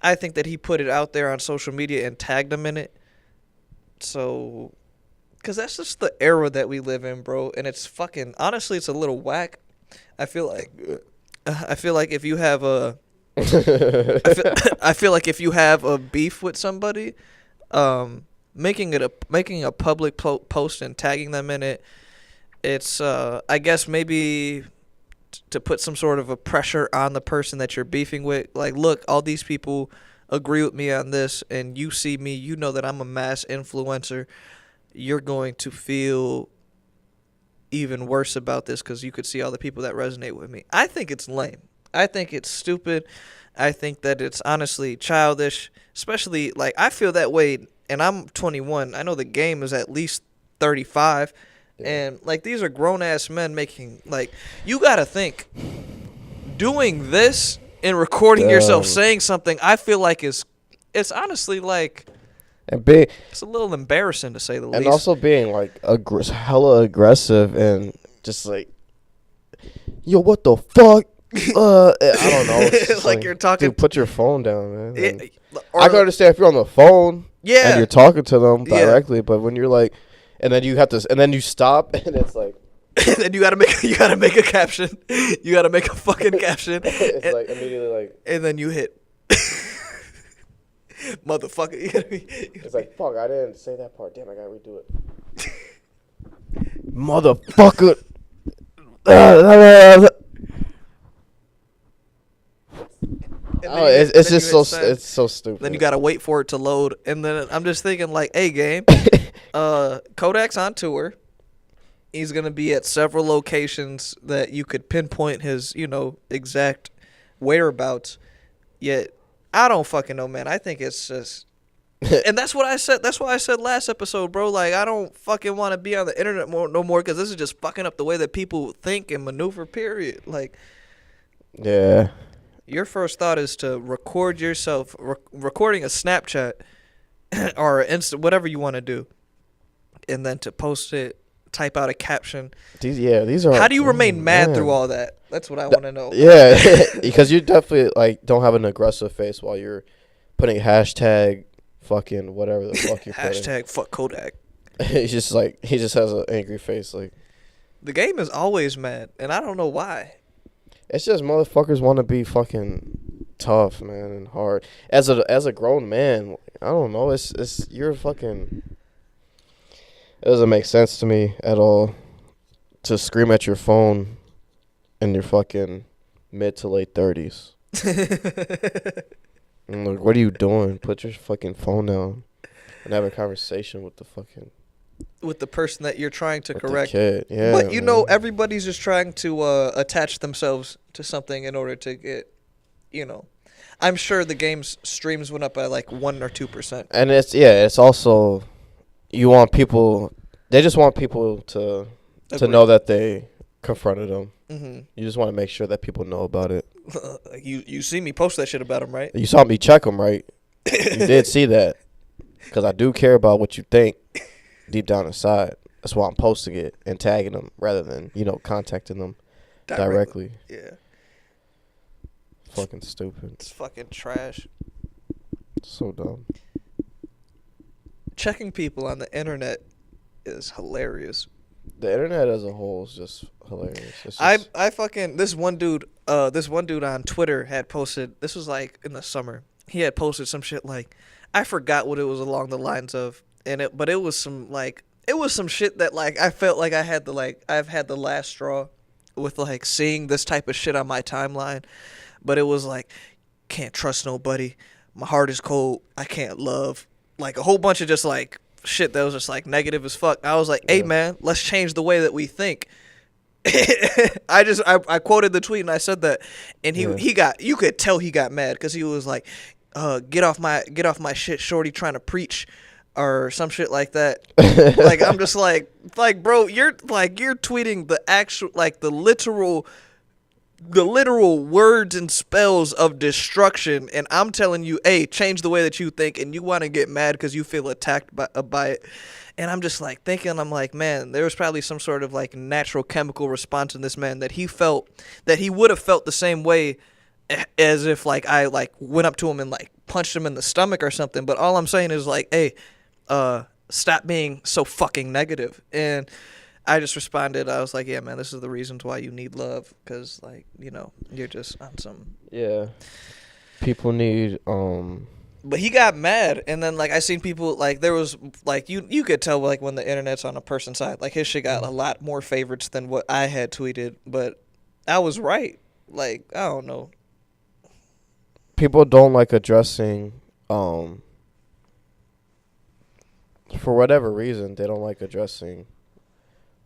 I think that he put it out there on social media and tagged him in it. So, because that's just the era that we live in, bro. And it's fucking, honestly, it's a little whack. I feel like if you have I feel like if you have a beef with somebody, making a public post and tagging them in it, it's I guess maybe to put some sort of a pressure on the person that you're beefing with. Like, look, all these people agree with me on this, and you see me, you know that I'm a mass influencer. You're going to feel even worse about this because you could see all the people that resonate with me. I think it's lame. I think it's stupid. I think that it's honestly childish, especially, like, I feel that way, and I'm 21. I know the game is at least 35. And, like, these are grown-ass men making, like, you got to think, doing this and recording yourself saying something, I feel like it's honestly, like, it's a little embarrassing to say the least. And also being, like, hella aggressive and just, like, yo, what the fuck? I don't know. It's like you're talking. Dude, put your phone down, man. Or, I can understand if you're on the phone and you're talking to them directly, but when you're, like, and then you have to, and then you stop, and it's like, and then you gotta make a caption. You gotta make a fucking caption. It's like immediately like, and then you hit, motherfucker. It's like, fuck, I didn't say that part. Damn, I gotta redo it. Motherfucker. It's just it's so stupid. Then you gotta wait for it to load, and then I'm just thinking, like, hey, game, Kodak's on tour. He's gonna be at several locations that you could pinpoint his, exact whereabouts. Yet I don't fucking know, man. I think it's just, and that's what I said. That's why I said last episode, bro. Like, I don't fucking want to be on the internet no more, because this is just fucking up the way that people think and maneuver. Period. Like, yeah. Your first thought is to record yourself, recording a Snapchat or whatever you want to do, and then to post it, type out a caption. These are. How do you remain mad through all that? That's what I want to know. Yeah, because you definitely, like, don't have an aggressive face while you're putting hashtag fucking whatever the fuck you're putting. Hashtag fuck Kodak. He's just like, he just has an angry face. Like, the game is always mad, and I don't know why. It's just motherfuckers want to be fucking tough, man, and hard. As a grown man, I don't know. You're fucking. It doesn't make sense to me at all to scream at your phone in your fucking mid to late 30s. And like, what are you doing? Put your fucking phone down and have a conversation with the person that you're trying to correct. The kid. Yeah, but everybody's just trying to attach themselves to something in order to get, I'm sure the game's streams went up by like 1 or 2%. And it's also, they just want people to know that they confronted them. Mm-hmm. You just want to make sure that people know about it. You see me post that shit about him, right? You saw me check him, right? You did see that. Because I do care about what you think deep down inside. That's why I'm posting it and tagging them rather than, contacting them directly. Yeah. Fucking stupid. It's fucking trash. So dumb. Checking people on the internet is hilarious. The internet as a whole is just hilarious. It's I just, I fucking this one dude on Twitter had posted, this was like in the summer. He had posted some shit like, I forgot what it was along the lines of, but it was some shit that like I felt like I've had the last straw with like seeing this type of shit on my timeline. But it was like, can't trust nobody. My heart is cold. I can't love. Like a whole bunch of just like shit that was just like negative as fuck. I was like, hey Yeah. man, let's change the way that we think. I quoted the tweet and I said that, and he got, you could tell he got mad because he was like, get off my shit, shorty, trying to preach or some shit like that. Like I'm just like bro, you're tweeting the actual, like the literal words and spells of destruction, and I'm telling you, hey, change the way that you think, and you want to get mad because you feel attacked by it. And I'm just like thinking, I'm like, man, there was probably some sort of like natural chemical response in this man that he felt, that he would have felt the same way as if like I like went up to him and like punched him in the stomach or something. But all I'm saying is like, hey, stop being so fucking negative. And I just responded, I was like, yeah, man, this is the reasons why you need love, because like, you know, you're just on some. yeah. People need But he got mad, and then like I seen people like, there was like, you could tell like when the internet's on a person's side, like his shit got a lot more favorites than what I had tweeted, but I was right. Like I don't know. people don't like addressing for whatever reason they don't like addressing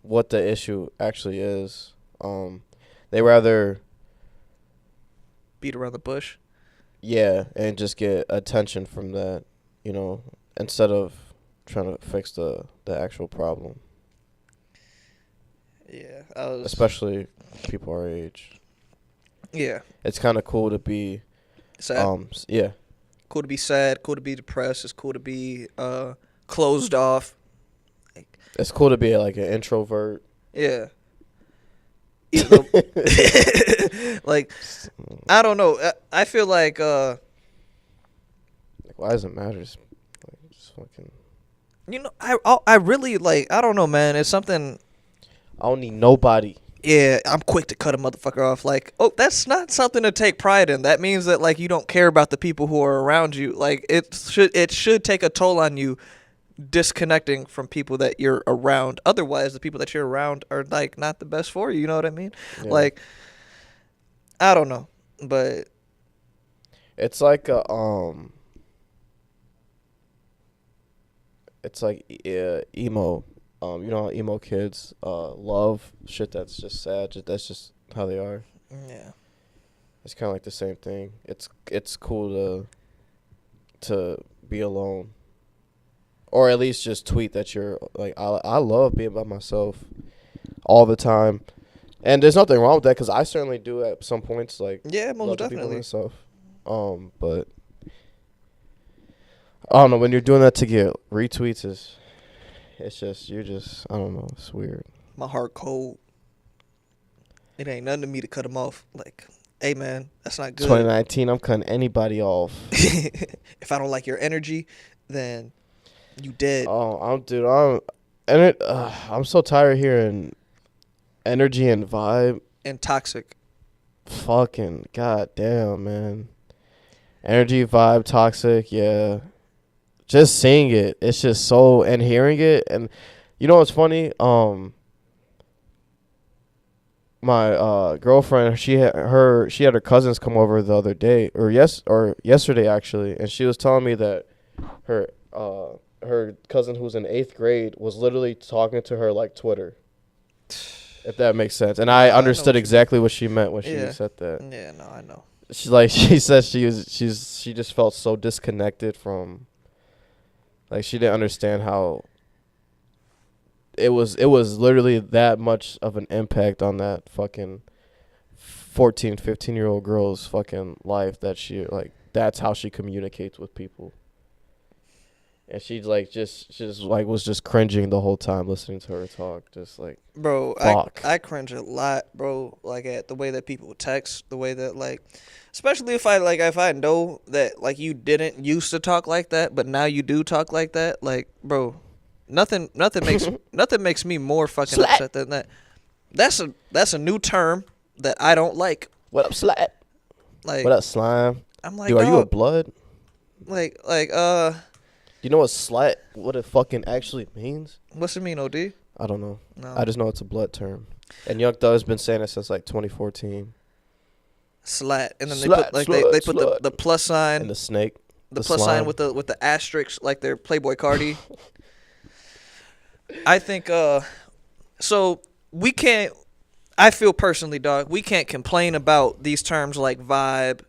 what the issue actually is. They rather Beat around the bush. yeah, and just get attention from that, you know, instead of trying to fix the actual problem. Yeah, I was. Especially people our age. Yeah, It's kind of cool to be sad. yeah. Cool to be sad. Cool to be depressed. It's cool to be closed off. It's cool to be like an introvert. Yeah. Like, I don't know. I feel like Like, why does it matter? Just fucking. you know, I really like, I don't know, man. It's something. I don't need nobody. Yeah, I'm quick to cut a motherfucker off. Like, oh, that's not something to take pride in. That means that like you don't care about the people who are around you. Like it should take a toll on you disconnecting from people that you're around. Otherwise, the people that you're around are like not the best for you. You know what I mean? Yeah. Like, I don't know, but It's like a It's like emo. You know how emo kids love shit that's just sad. That's just how they are. yeah. It's kind of like the same thing. It's cool to be alone, or at least just tweet that you're like I love being by myself all the time, and there's nothing wrong with that because I certainly do at some points. Like Yeah, most love to be by definitely. myself. But I don't know, when you're doing that to get retweets it's just you're just I don't know, it's weird. My heart cold. It ain't nothing to me to cut him off. Like, hey man, that's not good. 2019, I'm cutting anybody off. If I don't like your energy, then you dead. I'm so tired of hearing energy and vibe. And toxic. Fucking goddamn, man. Energy, vibe, toxic, yeah. Just seeing it, it's just so, and hearing it, and you know what's funny? My girlfriend, she had her cousins come over the other day, or yesterday actually, and she was telling me that her cousin who's in 8th grade was literally talking to her like Twitter. If that makes sense. And I know understood what you exactly what she meant when she Yeah. said that. Yeah, no, I know. She said she just felt so disconnected from, like, she didn't understand how it was literally that much of an impact on that fucking 14, 15-year-old girl's fucking life that she, like, that's how she communicates with people. And she like just like was just cringing the whole time listening to her talk, just like, Bro, fuck. I cringe a lot, bro. Like at the way that people text, the way that like, especially if I know that like you didn't used to talk like that, but now you do talk like that. Like, bro, Nothing makes me more fucking Slat. upset than that. That's a new term that I don't like. What up, slat? Like, What up, slime? I'm like, Dude, are you a dog, blood? like, You know what slat? What it fucking actually means? what's it mean, OD? I don't know. No. I just know it's a blood term. And Young Thug's been saying it since like 2014. Slat, and then Slat, they slut, put slut. the plus sign, And the snake. the the plus sign slime. with the asterisk, like they're Playboy Cardi. I think so we can't. I feel personally, dog, we can't complain about these terms like vibe,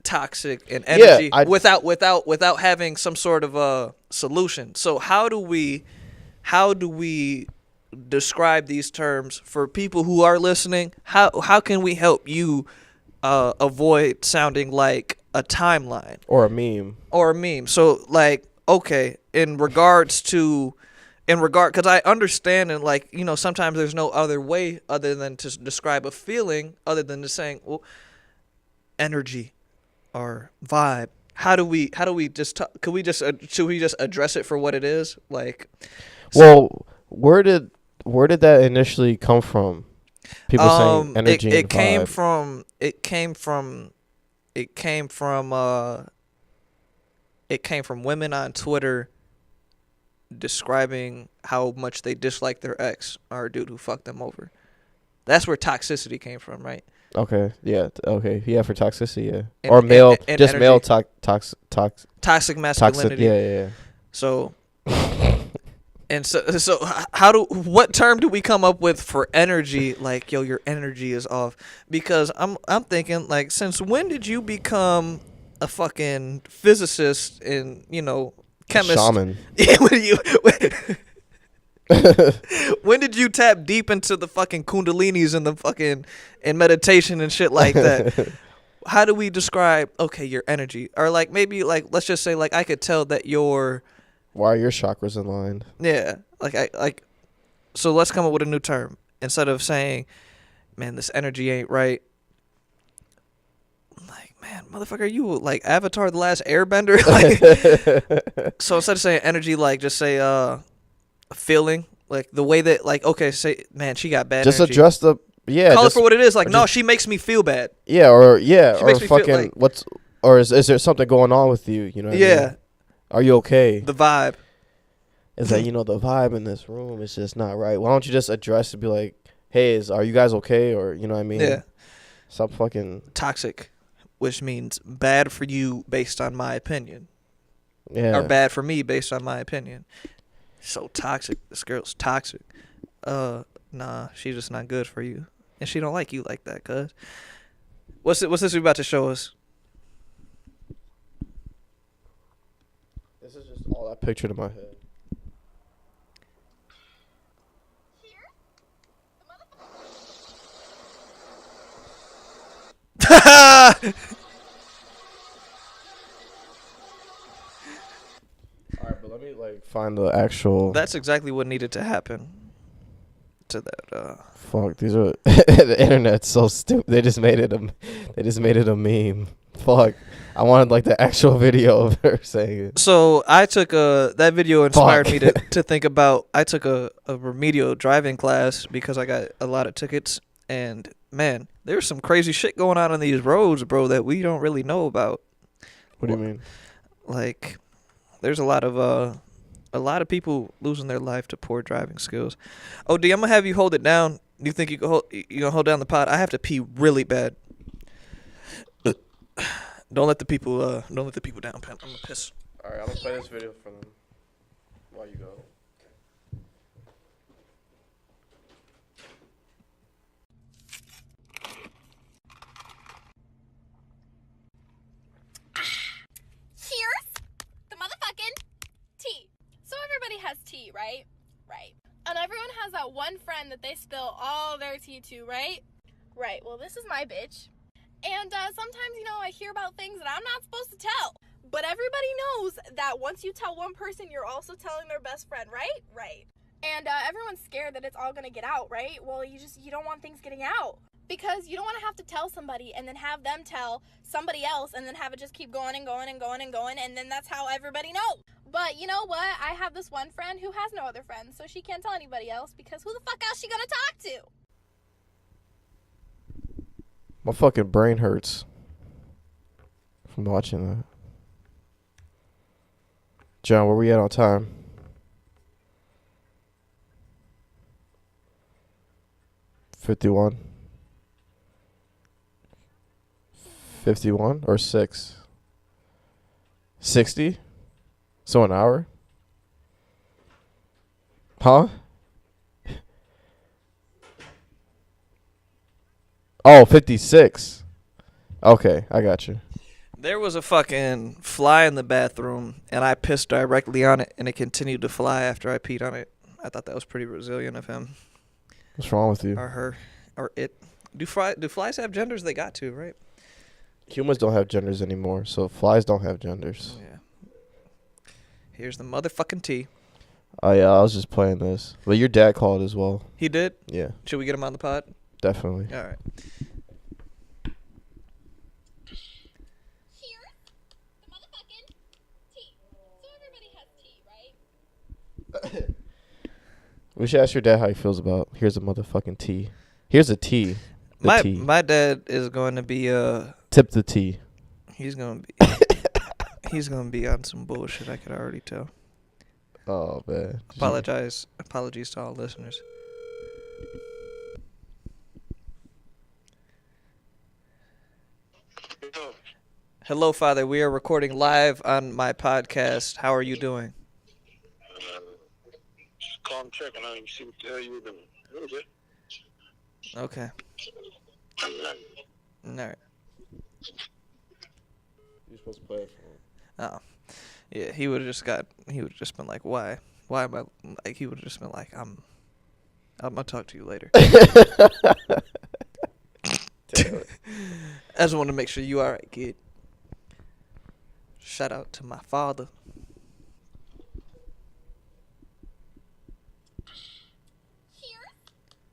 toxic, and energy without having some sort of a solution. So how do we describe these terms for people who are listening? How can we help you avoid sounding like a timeline Or a meme. or a meme? So like, okay, because I understand, and like, you know, sometimes there's no other way other than to describe a feeling other than just saying, well, energy or vibe. How do we just should we just address it for what it is? Like, Well, where did that initially come from? People saying energy it and came vibe. it came from women on Twitter describing how much they dislike their ex or a dude who fucked them over. That's where toxicity came from, right? Okay. Yeah. Okay. Yeah. For toxicity. Yeah. And- Or male. and just male energy. toxic. Toxic masculinity. Yeah. So, and so what term do we come up with for energy? Like, yo, your energy is off. Because I'm thinking, like, since when did you become a fucking physicist and, you know, chemist? Shaman. Yeah, when did you tap deep into the fucking kundalinis and the fucking and meditation and shit like that? How do we describe, okay, your energy? Or like, maybe like, let's just say, like, I could tell that you're, Why are your chakras aligned? yeah, so let's come up with a new term. Instead of saying, man, this energy ain't right. Like, man, motherfucker, are you like Avatar the Last Airbender? Like, so instead of saying energy, like, just say a feeling. Like, the way that, like, okay, say, man, she got bad Just energy. address the Call it for what it is. Like, no, just- she makes me feel bad. Yeah. Or She or makes me feel fucking like- is there something going on with you? You know. What I Yeah. mean? Are you okay? The vibe. It's like, you know, the vibe in this room is just not right. Why don't you just address it? Be like, hey, are you guys okay? Or, you know what I mean? Yeah. Stop fucking. Toxic, which means bad for you based on my opinion. Yeah. Or bad for me based on my opinion. So toxic. This girl's toxic. Nah, she's just not good for you. And she don't like you like that, cuz. What's this we about to show us? This is just all I pictured in my head. All right, but let me like find the actual. That's exactly what needed to happen to that. Fuck, these are the internet's so stupid. They just made it a meme. Fuck, I wanted like the actual video of her saying it. So I took that video inspired Fuck. me to think about. I took a remedial driving class because I got a lot of tickets, and man, there's some crazy shit going on these roads, bro, that we don't really know about. What do you mean? Like, there's a lot of people losing their life to poor driving skills. Oh, D, I'm gonna have you hold it down. You think you gonna hold down the pod? I have to pee really bad. Don't let the people down, Pen. I'm gonna piss. All right, I'm gonna play this video for them while you go. Here's the motherfucking tea. So everybody has tea, right? Right. And everyone has that one friend that they spill all their tea to, right? Right. Well, this is my bitch. And sometimes, you know, I hear about things that I'm not supposed to tell. But everybody knows that once you tell one person, you're also telling their best friend, right? Right. And everyone's scared that it's all gonna get out, right? Well, you don't want things getting out. Because you don't want to have to tell somebody and then have them tell somebody else and then have it just keep going and going and going and going, and then that's how everybody knows. But you know what? I have this one friend who has no other friends, so she can't tell anybody else because who the fuck else she gonna talk to? My fucking brain hurts from watching that. John, where we at on time? $51. 51 or 6? 60? So an hour? Huh? Oh, 56. Okay, I got you. There was a fucking fly in the bathroom, and I pissed directly on it, and it continued to fly after I peed on it. I thought that was pretty resilient of him. What's wrong with you? Or her. Or it. Do flies have genders? They got to, right? Humans don't have genders anymore, so flies don't have genders. Yeah. Here's the motherfucking tea. Oh, yeah, I was just playing this. But your dad called as well. He did? Yeah, Should we get him on the pod? definitely. All right. Cheers. The motherfucking tea. So everybody has tea, right? We should ask your dad how he feels about here's a motherfucking tea. Here's a tea. The tea. My dad is going to be Tip the tea. he's going to be on some bullshit, I could already tell. Oh, man. Apologies to all listeners. Hello, Father. We are recording live on my podcast. How are you doing? Just call and check and see what the hell you were doing. That was it. Okay. All right. You're supposed to play it for him. Oh, yeah. He would have just been like, why am I like? He would have just been like, I'm gonna talk to you later. I just want to make sure you all right, kid. Shout out to my father. Cheers.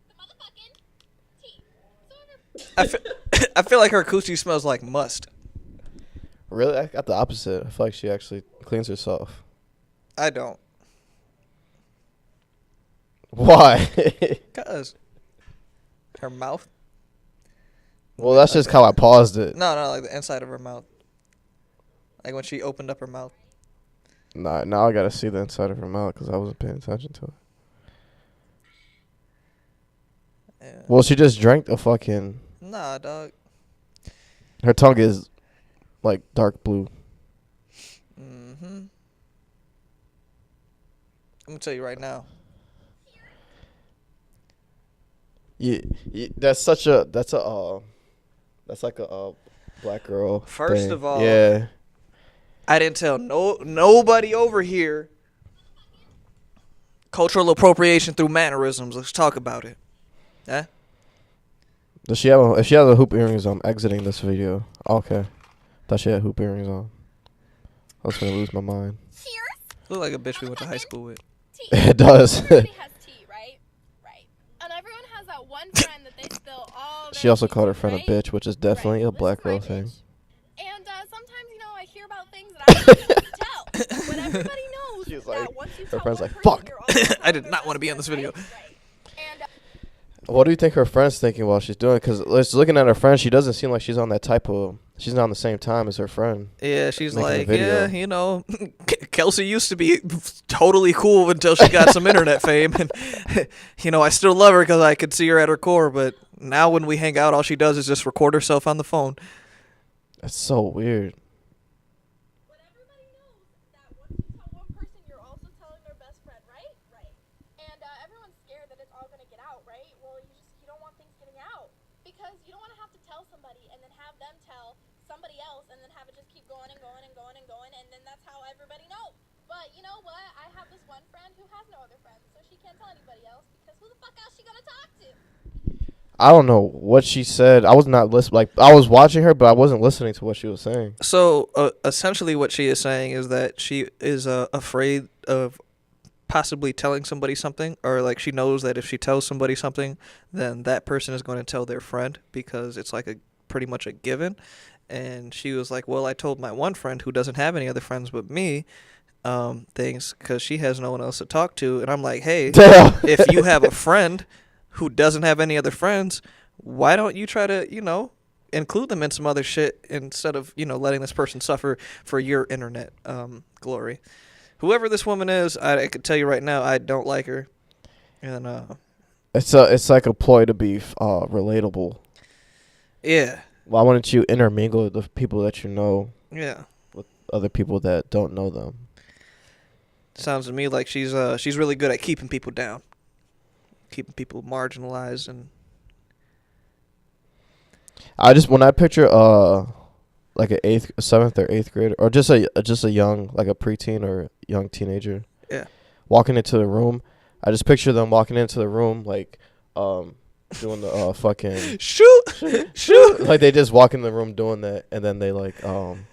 The motherfucking tea. So I feel like her coochie smells like must. Really? I got the opposite. I feel like she actually cleans herself. I don't. Why? Cause her mouth. Well, that's just how I paused it. No, like the inside of her mouth. Like when she opened up her mouth. Nah, now I gotta see the inside of her mouth because I wasn't paying attention to it. Yeah. Well, she just drank a fucking... Nah, dog. Her tongue is, like, dark blue. Mm-hmm. I'm gonna tell you right now. Yeah, that's like a black girl. First thing. of all, yeah. I didn't tell nobody over here. Cultural appropriation through mannerisms. Let's talk about it. Eh? Does she have if she has a hoop earrings, I'm exiting this video. Okay. Thought she had hoop earrings on. I was gonna lose my mind. cheers. Look like a bitch we went to high school with. Tea. It does. Everybody has tea, right? Right. And everyone has that one friend that they spill all their She also tea called her to, friend right? a bitch, which is definitely Right. a black This is my girl thing. bitch. And sometimes, I hear about things that I don't want to tell. But everybody knows She's that like- once you her tell friend's one like, person, "Fuck." you're also I telling did their not want to best be on this friend, video. right? And What do you think her friend's thinking while she's doing it? Because looking at her friend, she doesn't seem like she's on that type of... She's not on the same time as her friend. Yeah, she's Making a like, video. yeah, Kelsey used to be totally cool until she got some internet fame. And, I still love her because I could see her at her core. But now when we hang out, all she does is just record herself on the phone. That's so weird. But everybody knows that once you tell one person, you're also telling their best friend, right? Right. And everyone's scared that it's all going to get out, right? Well, you don't want things getting out because you don't want to have to tell somebody and then have them tell somebody else and then have it just keep going and going and going and going, and then that's how everybody knows. But you know what? I have this one friend who has no other friends, so she can't tell anybody else because who the fuck else she going to talk to? I don't know what she said. I was not listening. Like, I was watching her, but I wasn't listening to what she was saying. So essentially what she is saying is that she is afraid of possibly telling somebody something, or like she knows that if she tells somebody something, then that person is going to tell their friend because it's like pretty much a given. And she was like, well, I told my one friend who doesn't have any other friends but me, things because she has no one else to talk to, and I'm like, hey, Damn. if you have a friend who doesn't have any other friends, why don't you try to, include them in some other shit instead of, letting this person suffer for your internet glory. Whoever this woman is, I could tell you right now, I don't like her. And It's like a ploy to be relatable. yeah, Why wouldn't you intermingle the people that you know yeah. with other people that don't know them? Sounds to me like she's really good at keeping people down, keeping people marginalized, and When I picture like a seventh or eighth grader, or just a young, like a preteen or young teenager, yeah, walking into the room, I just picture them walking into the room like doing the fucking shoot, like they just walk in the room doing that, and then they like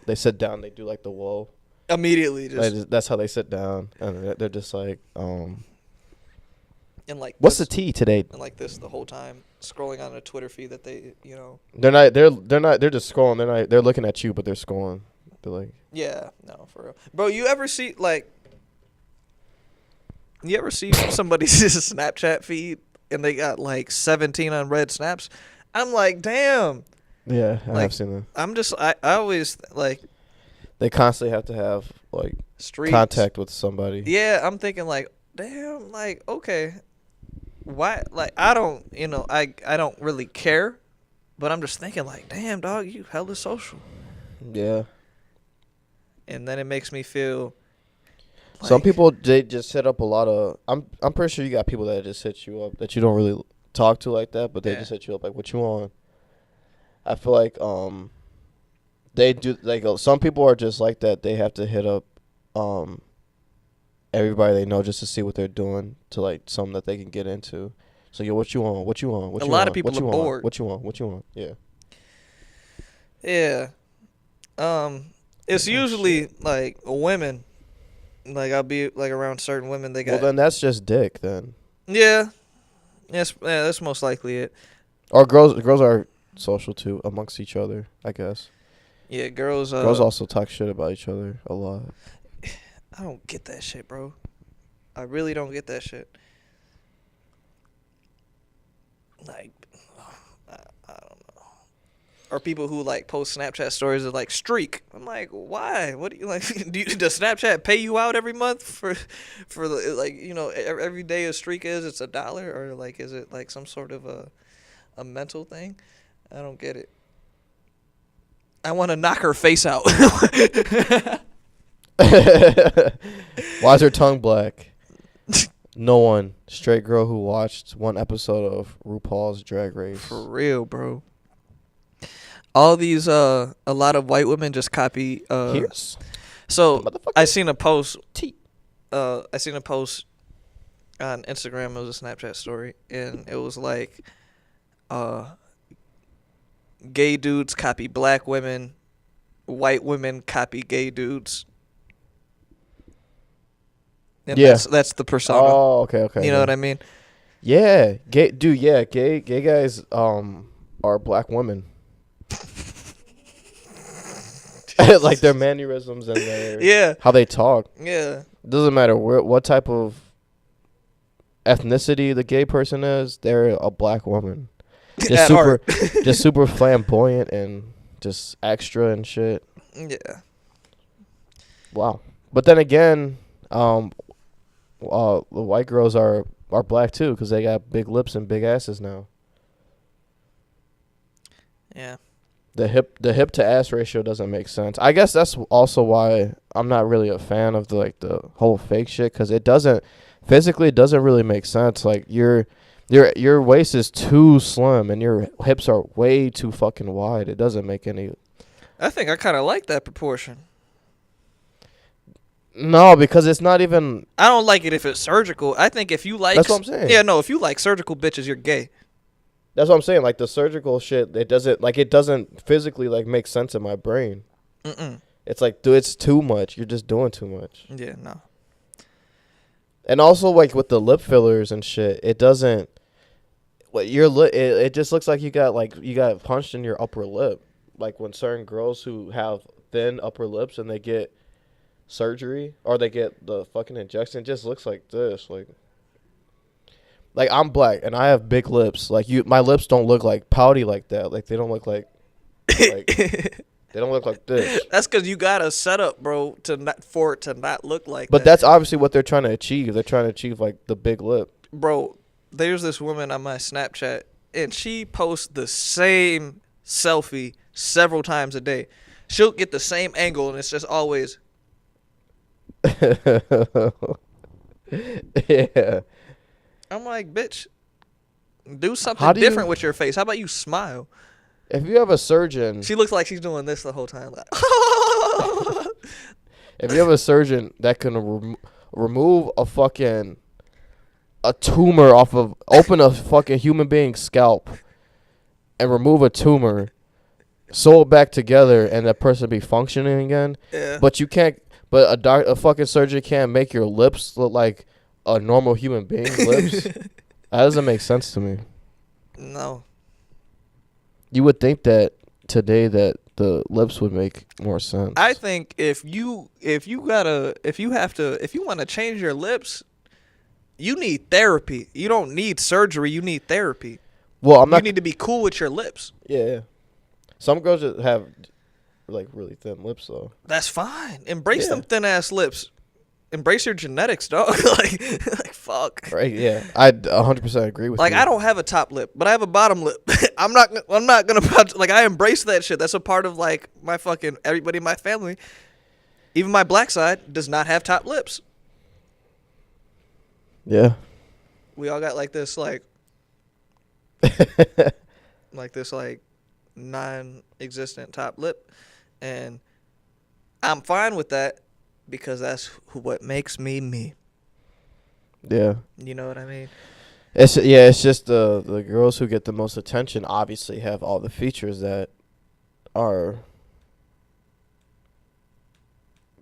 they sit down, they do like the whoa. immediately That's how they sit down, and they're just like and like what's the this, tea today? and like this the whole time scrolling on a Twitter feed that they They're just scrolling. They're looking at you, but they're scrolling. They're like, yeah, no, for real, bro. You ever see somebody's Snapchat feed and they got like 17 unread snaps? I'm like, damn. yeah, I Like, have seen them. I always like They constantly have to have like streets. contact with somebody. Yeah, I'm thinking like, damn, like, okay, why? Like, I don't, I don't really care, but I'm just thinking like, damn, dog, you hella social, Yeah. and then it makes me feel. Like, Some people they just hit up a lot of. I'm pretty sure you got people that just hit you up that you don't really talk to like that, but they Yeah. just hit you up like, "What you want?" I feel like they do like some people are just like that. They have to hit up everybody they know just to see what they're doing to like something that they can get into. So yo, what you want? What you want? What A you lot want? of people What you are want? bored. What you want? What you want? Yeah. Yeah. It's usually like women. Like I'll be like around certain women. They got. Well, then that's just dick then. Yeah. Yes. Yeah, that's most likely it. Or girls are social too amongst each other, I guess. Yeah, girls. Girls also talk shit about each other a lot. I don't get that shit, bro. I really don't get that shit. Like, I don't know. Or people who like post Snapchat stories of like streak. I'm like, why? What do you like? Does Snapchat pay you out every month for the, like, every day a streak it's $1, or like is it like some sort of a mental thing? I don't get it. I want to knock her face out. Why is her tongue black? No one. Straight girl who watched one episode of RuPaul's Drag Race. For real, bro. All these a lot of white women just copy Here's so the motherfucking I seen a post tea. on Instagram. It was a Snapchat story, and it was like gay dudes copy black women, white women copy gay dudes. And Yeah. that's the persona. Oh, okay. You know what I mean? Yeah, gay guys are black women. Like their mannerisms and their how they talk. Yeah. Doesn't matter what type of ethnicity the gay person is, they're a black woman. Just At super heart. just super flamboyant and just extra and shit. Yeah. Wow. But then again, the white girls are black too because they got big lips and big asses now. Yeah. The hip to ass ratio doesn't make sense. I guess that's also why I'm not really a fan of the whole fake shit, because it doesn't really make sense. Like your waist is too slim and your hips are way too fucking wide. It doesn't make any. I think I kind of like that proportion. No, because it's not even. I don't like it if it's surgical. I think if you like. That's what I'm saying. Yeah, no, if you like surgical bitches, you're gay. That's what I'm saying. Like the surgical shit, it doesn't physically like make sense in my brain. Mm-mm. It's like, dude, it's too much. You're just doing too much. Yeah, no. And also, like with the lip fillers and shit, it doesn't. What your lip? It just looks like you got punched in your upper lip. Like when certain girls who have thin upper lips and they get surgery or they get the fucking injection, it just looks like this. Like I'm black and I have big lips. Like my lips don't look like pouty like that. Like they don't look like they don't look like this. That's because you got a setup, bro, for it to not look like But that. that's obviously what they're trying to achieve. They're trying to achieve like the big lip. Bro, there's this woman on my Snapchat, and she posts the same selfie several times a day. She'll get the same angle, and it's just always. Yeah. I'm like, bitch, do something different with your face. How about you smile? If you have a surgeon, She looks like she's doing this the whole time. Like, if you have a surgeon that can remove a tumor open a fucking human being's scalp and remove a tumor, sew it back together, and that person be functioning again. yeah. But you can't. But a fucking surgeon can't make your lips look like a normal human being's lips. That doesn't make sense to me. No. You would think that today that the lips would make more sense. I think if you want to change your lips, you need therapy. You don't need surgery. You need therapy. Well, I'm not. You need to be cool with your lips. Yeah. Some girls just have like really thin lips though. That's fine. Embrace Yeah. them thin ass lips. Embrace your genetics, dog. like fuck. Right? Yeah. I 100% agree with you. Like I don't have a top lip, but I have a bottom lip. I'm not gonna like I embrace that shit. That's a part of like my fucking everybody in my family. Even my black side does not have top lips. Yeah. We all got like this like like non-existent top lip, and I'm fine with that because that's what makes me me. Yeah. You know what I mean? It's just the girls who get the most attention obviously have all the features that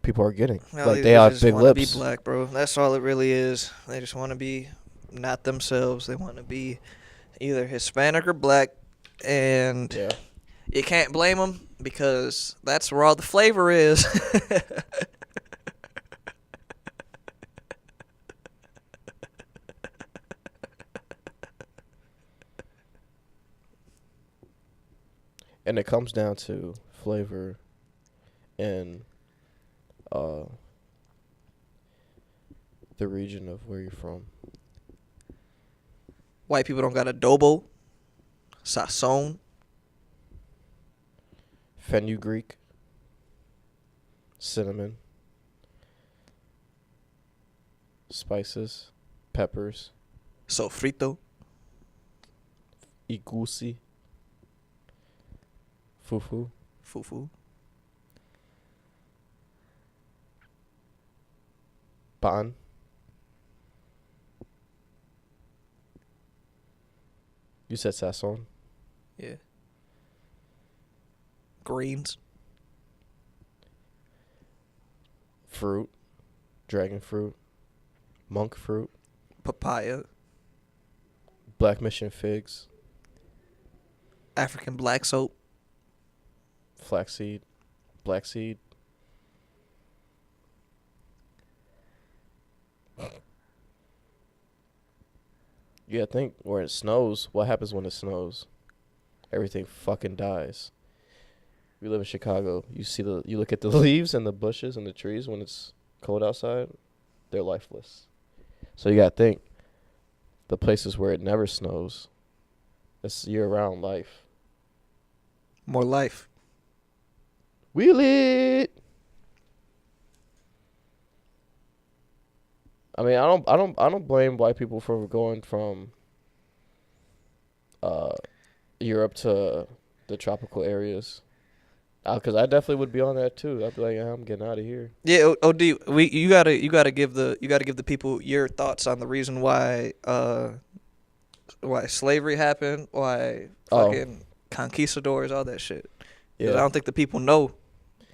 people are getting. Well, like these they have bitches big wanna lips. Be black, bro. That's all it really is. They just want to be not themselves. They want to be either Hispanic or black, and Yeah. you can't blame them because that's where all the flavor is. And it comes down to flavor and the region of where you're from. White people don't got adobo, sazón, Fenugreek, cinnamon, spices, peppers, sofrito, igusi, fufu, fufu, pan, you said sazón, yeah, greens, fruit, dragon fruit, monk fruit, papaya, black mission figs, African black soap, flaxseed, black seed. Yeah, I think where it snows, what happens when it snows? Everything fucking dies. We live in Chicago. You look at the leaves and the bushes and the trees when it's cold outside, they're lifeless. So you gotta think, the places where it never snows, it's year-round life. more life. Wheel it. I mean, I don't blame white people for going from Europe to the tropical areas. Because I definitely would be on that too. I'd be like, yeah, I'm getting out of here. Yeah, OD, you gotta give the people your thoughts on the reason why slavery happened, why fucking conquistadors, all that shit. 'Cause I don't think the people know,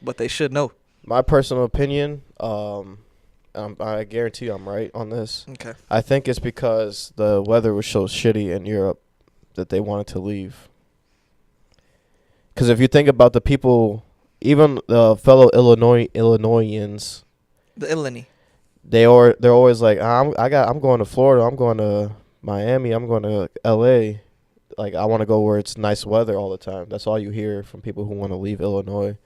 but they should know. My personal opinion, I guarantee I'm right on this. Okay. I think it's because the weather was so shitty in Europe that they wanted to leave. Because if you think about the people, even the fellow Illinoisans The Illini. they're always like, I'm going to Florida, I'm going to Miami, I'm going to LA. Like, I want to go where it's nice weather all the time. That's all you hear from people who want to leave Illinois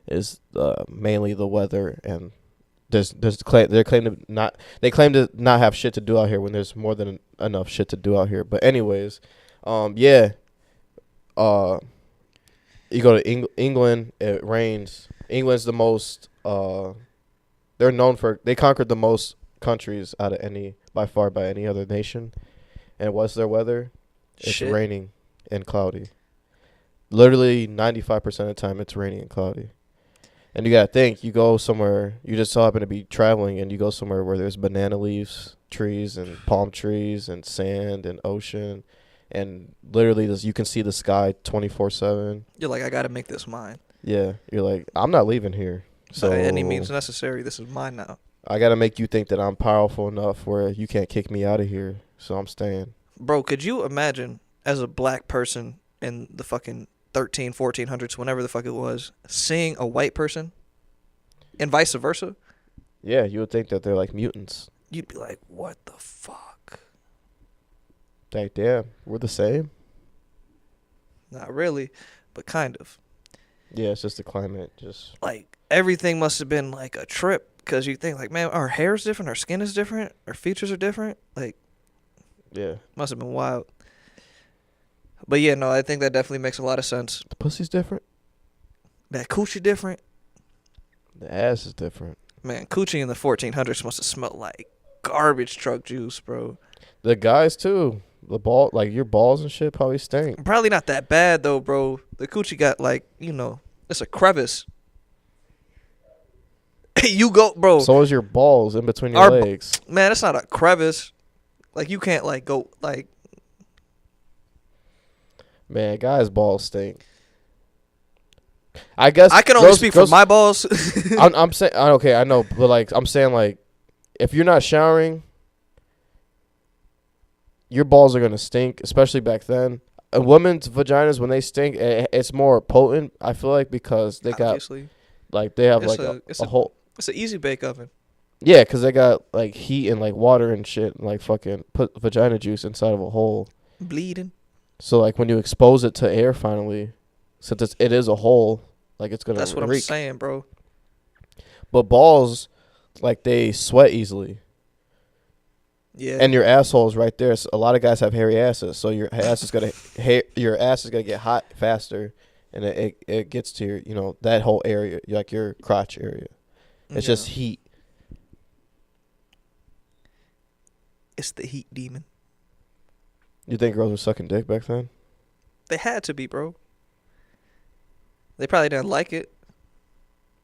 is mainly the weather, and they claim to not have shit to do out here when there's more than enough shit to do out here. But anyways, yeah. You go to England, it rains. England's the most they're known for, they conquered the most countries out of by any other nation. And what's their weather? It's Shit. raining and cloudy. Literally 95% of the time it's raining and cloudy. And you got to think, you go somewhere, you just so happen to be traveling, and you go somewhere where there's banana leaves, trees, and palm trees, and sand, and ocean. And literally, you can see the sky 24/7. You're like, I got to make this mine. Yeah. You're like, I'm not leaving here. So By any means necessary. This is mine now. I got to make you think that I'm powerful enough where you can't kick me out of here. So I'm staying. Bro, could you imagine as a black person in the fucking 1400s, whenever the fuck it was, seeing a white person and vice versa? Yeah, you would think that they're like mutants. You'd be like, what the fuck? Like, damn, we're the same? Not really, but kind of. Yeah, it's just the climate. Just Like, everything must have been like a trip, because you think, like, man, our hair's different, our skin is different, our features are different. Like, yeah. must have been wild. But yeah, no, I think that definitely makes a lot of sense. The pussy's different. That coochie different. The ass is different. Man, coochie in the 1400s must have smelled like garbage truck juice, bro. The guys too. The ball, like your balls and shit, probably stink. Probably not that bad though, bro. The coochie got like, it's a crevice. You go, bro. So is your balls in between your legs. Man, it's not a crevice. Like, you can't like go like. Man, guys' balls stink. I guess I can only speak for my balls. I'm saying, okay, I know, but like I'm saying, like, if you're not showering, your balls are gonna stink, especially back then. A woman's vaginas, when they stink, it's more potent. I feel like, because they got Obviously. like they have It's like a a whole. It's an easy bake oven. Yeah, because they got like heat and like water and shit, and like fucking put vagina juice inside of a hole. Bleeding. So like when you expose it to air, finally, since it is a hole, like it's gonna. That's what I'm saying, bro. But balls, like, they sweat easily. Yeah. And your asshole is right there. So a lot of guys have hairy asses, so your ass is gonna get hot faster, and it gets to your that whole area, like your crotch area. It's just heat. It's the heat demon. You think girls were sucking dick back then? They had to be, bro. They probably didn't like it.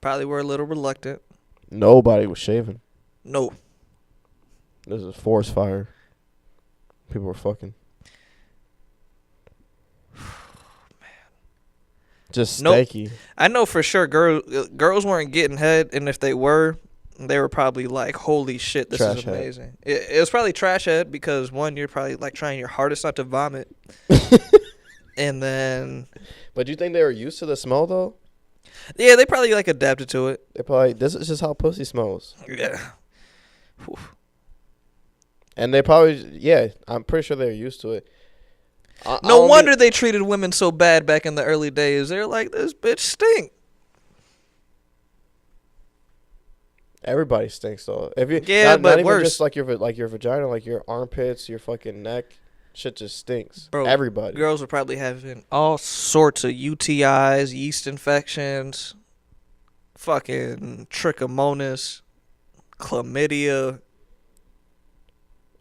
Probably were a little reluctant. Nobody was shaving. No. This is a forest fire. People were fucking. Just stanky. Nope. I know for sure girls weren't getting head, and if they were probably like, holy shit, this Trash is head. amazing. It was probably trash head because, one, you're probably like trying your hardest not to vomit. And then... But do you think they were used to the smell, though? Yeah, they probably like adapted to it. They probably, this is just how pussy smells. Yeah. And they probably, yeah, I'm pretty sure they're used to it. No wonder they treated women so bad back in the early days. They're like, this bitch stink. Everybody stinks, though. If you, Yeah, not but even worse. just like your vagina, like your armpits, your fucking neck, shit just stinks. Bro, everybody. Girls were probably having all sorts of UTIs, yeast infections, fucking trichomonas, chlamydia.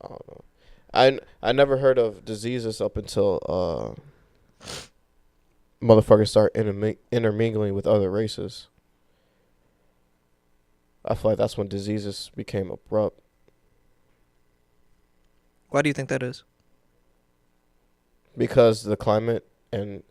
I don't know. I never heard of diseases up until motherfuckers start intermingling with other races. I feel like that's when diseases became abrupt. Why do you think that is? Because the climate and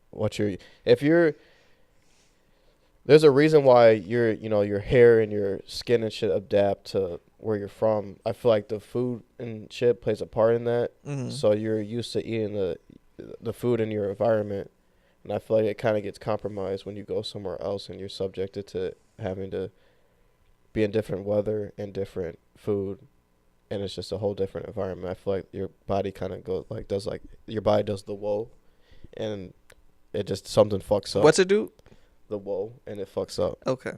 there's a reason why your hair and your skin and shit adapt to where you're from. I feel like the food and shit plays a part in that. Mm-hmm. So you're used to eating the food in your environment, and I feel like it kind of gets compromised when you go somewhere else and you're subjected to having to be in different weather and different food, and it's just a whole different environment. I feel like your body kind of goes like your body does the whoa, and it just something fucks up. What's it do? The whoa, and it fucks up. Okay.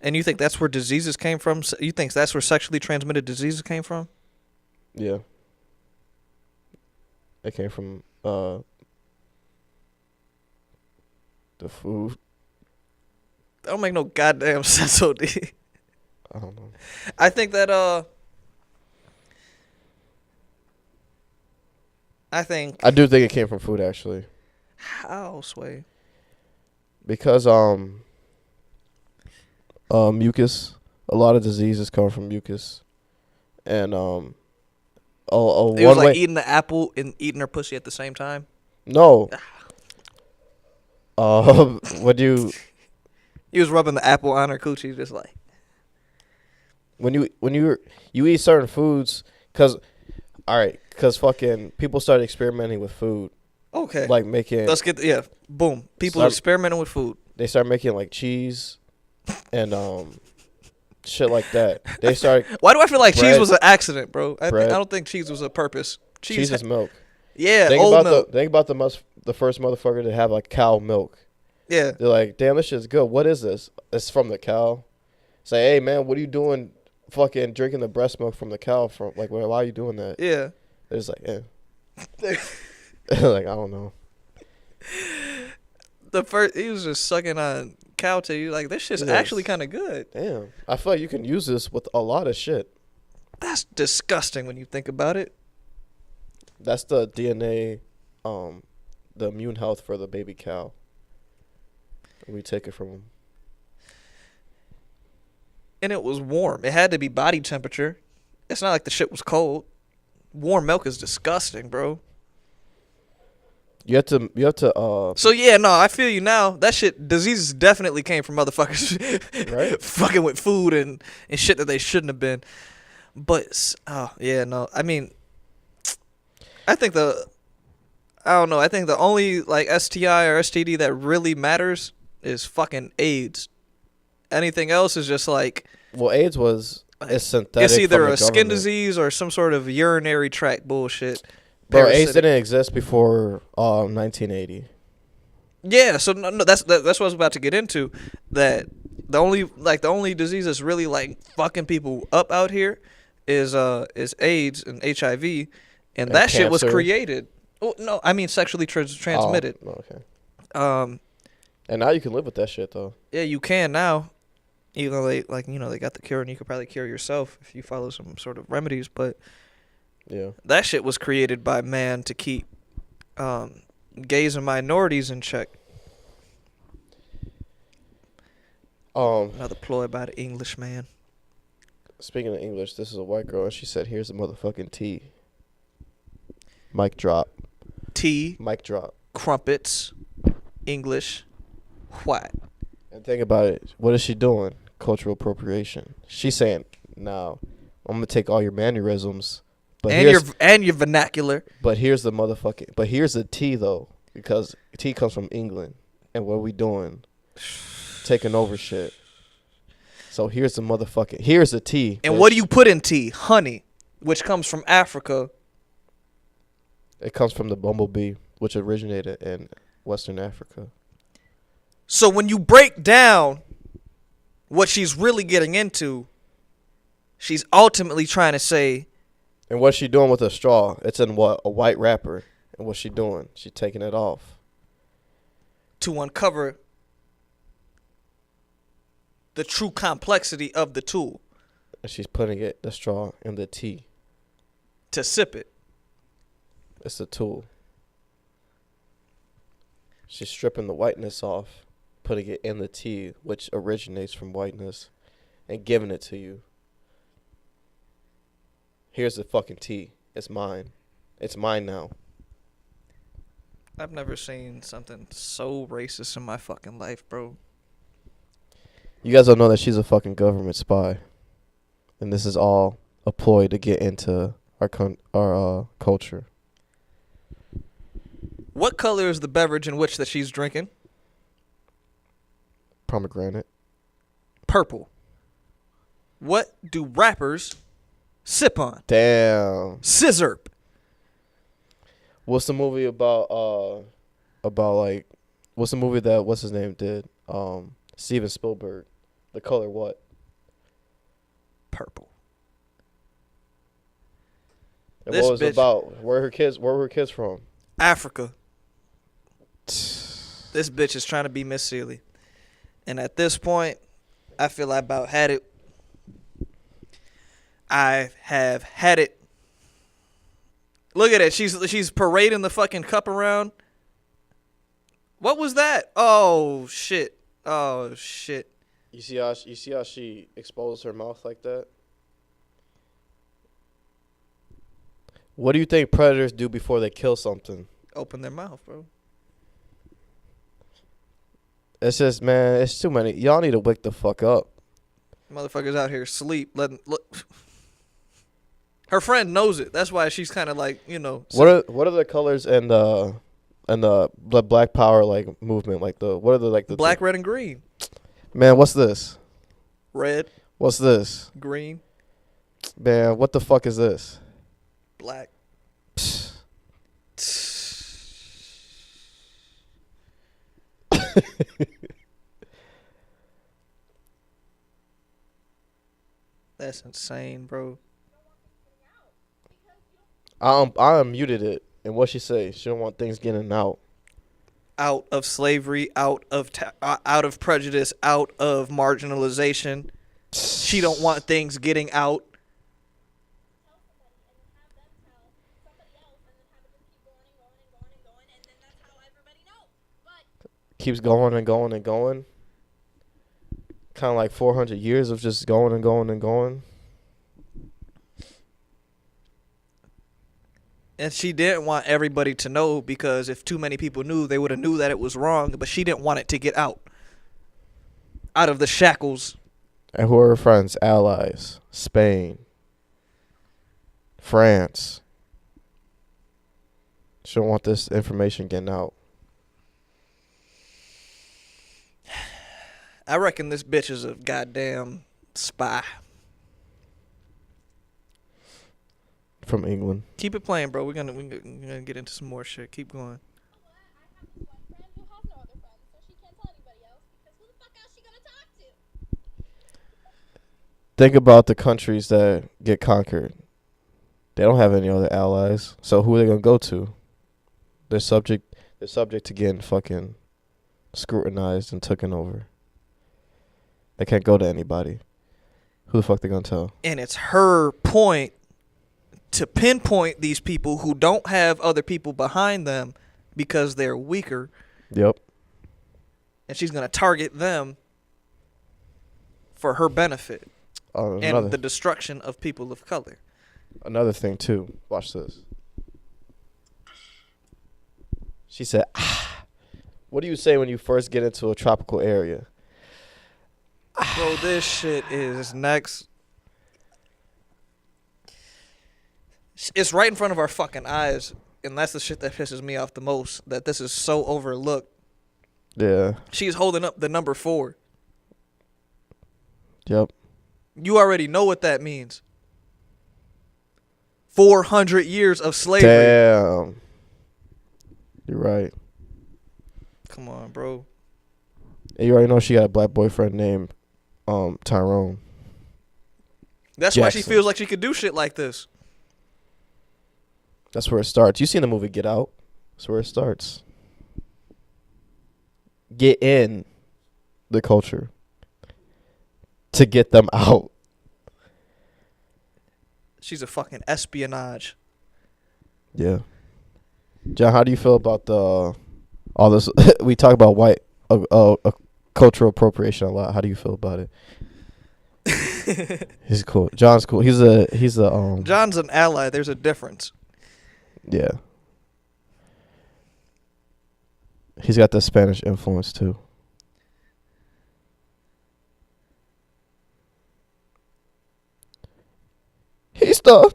And you think that's where diseases came from? You think that's where sexually transmitted diseases came from? Yeah. It came from the food. That don't make no goddamn sense, OD. I don't know. I think that I do think it came from food actually. How, Sway? Because mucus. A lot of diseases come from mucus, and It one was like way. eating the apple and eating her pussy at the same time. No. When you He was rubbing the apple on her coochie, just like. when you eat certain foods, cause fucking people started experimenting with food, Okay. like making. Let's get boom. People Start- experimenting with food. They started making like cheese, and shit like that. They started. Why do I feel like cheese Bread. was an accident, bro? I Bread. don't think cheese was a purpose. Cheese is milk. Yeah, Think old about milk. the first motherfucker to have like cow milk. Yeah. They're like, damn, this shit's good. What is this? It's from the cow. Say, hey man, what are you doing? Fucking drinking the breast milk from the cow? From like, why are you doing that? Yeah. They're just like, like I don't know. He was just sucking on cow titty. Like, this shit's Yes. actually kind of good. Damn, I feel like you can use this with a lot of shit. That's disgusting when you think about it. That's the DNA, the immune health for the baby cow. We take it from them. And it was warm. It had to be body temperature. It's not like the shit was cold. Warm milk is disgusting, bro. You have to. So yeah, no, I feel you now. That shit, diseases definitely came from motherfuckers Right. fucking with food and shit that they shouldn't have been. But yeah, no. I mean, I think I don't know. I think the only like STI or STD that really matters is fucking AIDS. Anything else is just like Well, AIDS it's synthetic. it's either from the a skin government. disease or some sort of urinary tract bullshit. Bro, AIDS Parasitic. didn't exist before 1980. Yeah, so no, that's what I was about to get into. That the only disease that's really like fucking people up out here is AIDS and HIV, and that shit was cancer. created. Oh, no, I mean sexually transmitted. Oh, okay. And now you can live with that shit though. Yeah, you can now. Even though they they got the cure and you could probably cure yourself if you follow some sort of remedies, but Yeah. that shit was created by man to keep gays and minorities in check. Another ploy by the English man. Speaking of English, this is a white girl, and she said, "Here's the motherfucking tea." Mic drop. Tea, Mic drop. crumpets, English, white. And think about it. What is she doing? Cultural appropriation. She's saying, "Now, I'm gonna take all your mannerisms, but And your vernacular. but here's the motherfucking. But here's the tea though, because tea comes from England, and what are we doing? Taking over shit. So here's the motherfucking. Here's the tea. And bitch. what do you put in tea? Honey, which comes from Africa. It comes from the bumblebee, which originated in Western Africa. So when you break down what she's really getting into, she's ultimately trying to say, And what's she doing with a straw? It's in what? A white wrapper. And what's she doing? She's taking it off. to uncover the true complexity of the tool, And she's putting the straw in the tea. to sip it. It's the tool. She's stripping the whiteness off, putting it in the tea, which originates from whiteness, and giving it to you. Here's the fucking tea. It's mine. It's mine now. I've never seen something so racist in my fucking life, bro. You guys don't know that she's a fucking government spy. And this is all a ploy to get into our culture. What color is the beverage in which that she's drinking? Pomegranate. Purple. What do rappers sip on? Damn. Scissor. What's the movie about like what's the movie that what's his name did? Steven Spielberg. The Color what? Purple. And This what was bitch- it about? Where were her kids from? Africa. This bitch is trying to be Miss Seeley. And at this point, I feel I about had it. I have had it. Look at it. She's parading the fucking cup around. What was that? Oh shit. Oh shit. You see how she exposed her mouth like that? What do you think predators do before they kill something? Open their mouth, bro. It's just, man, it's too many. Y'all need to wake the fuck up. Motherfuckers out here asleep. Look. Her friend knows it. That's why she's kind of like, you know. What are the colors and the Black Power like movement, like the what are the like the black, red, and green. Man, what's this? Red, What's this? green, Man, what the fuck is this? black. That's insane, bro. I unmuted it, and what she say? She don't want things getting out. Out of slavery, out of prejudice, out of marginalization. She don't want things getting out. Keeps going and going and going. Kind of like 400 years of just going and going and going. And she didn't want everybody to know, because if too many people knew, they would have knew that it was wrong. But she didn't want it to get out of the shackles. And who are her friends? Allies. Spain. France. She don't want this information getting out. I reckon this bitch is a goddamn spy. From England. Keep it playing, bro. We're gonna get into some more shit. Keep going. Think about the countries that get conquered. They don't have any other allies. So who are they gonna go to? They're subject to getting fucking scrutinized and taken over. They can't go to anybody. Who the fuck they gonna tell? And it's her point to pinpoint these people who don't have other people behind them because they're weaker. Yep. And she's gonna target them for her benefit and the destruction of people of color. Another thing too. Watch this. She said, "Ah, what do you say when you first get into a tropical area?" Bro, this shit is next. It's right in front of our fucking eyes, and that's the shit that pisses me off the most, that this is so overlooked. Yeah. She's holding up the number 4. Yep. You already know what that means. 400 years of slavery. Damn. You're right. Come on, bro. And you already know she got a black boyfriend named Tyrone. That's why she Jackson. feels like she could do shit like this. That's where it starts. You seen the movie Get Out? That's where it starts. Get in the culture to get them out. She's a fucking espionage. Yeah. John, how do you feel about the all this? We talk about white cultural appropriation a lot. How do you feel about it? He's cool. John's cool. He's a John's an ally. There's a difference. Yeah. He's got the Spanish influence too. He's the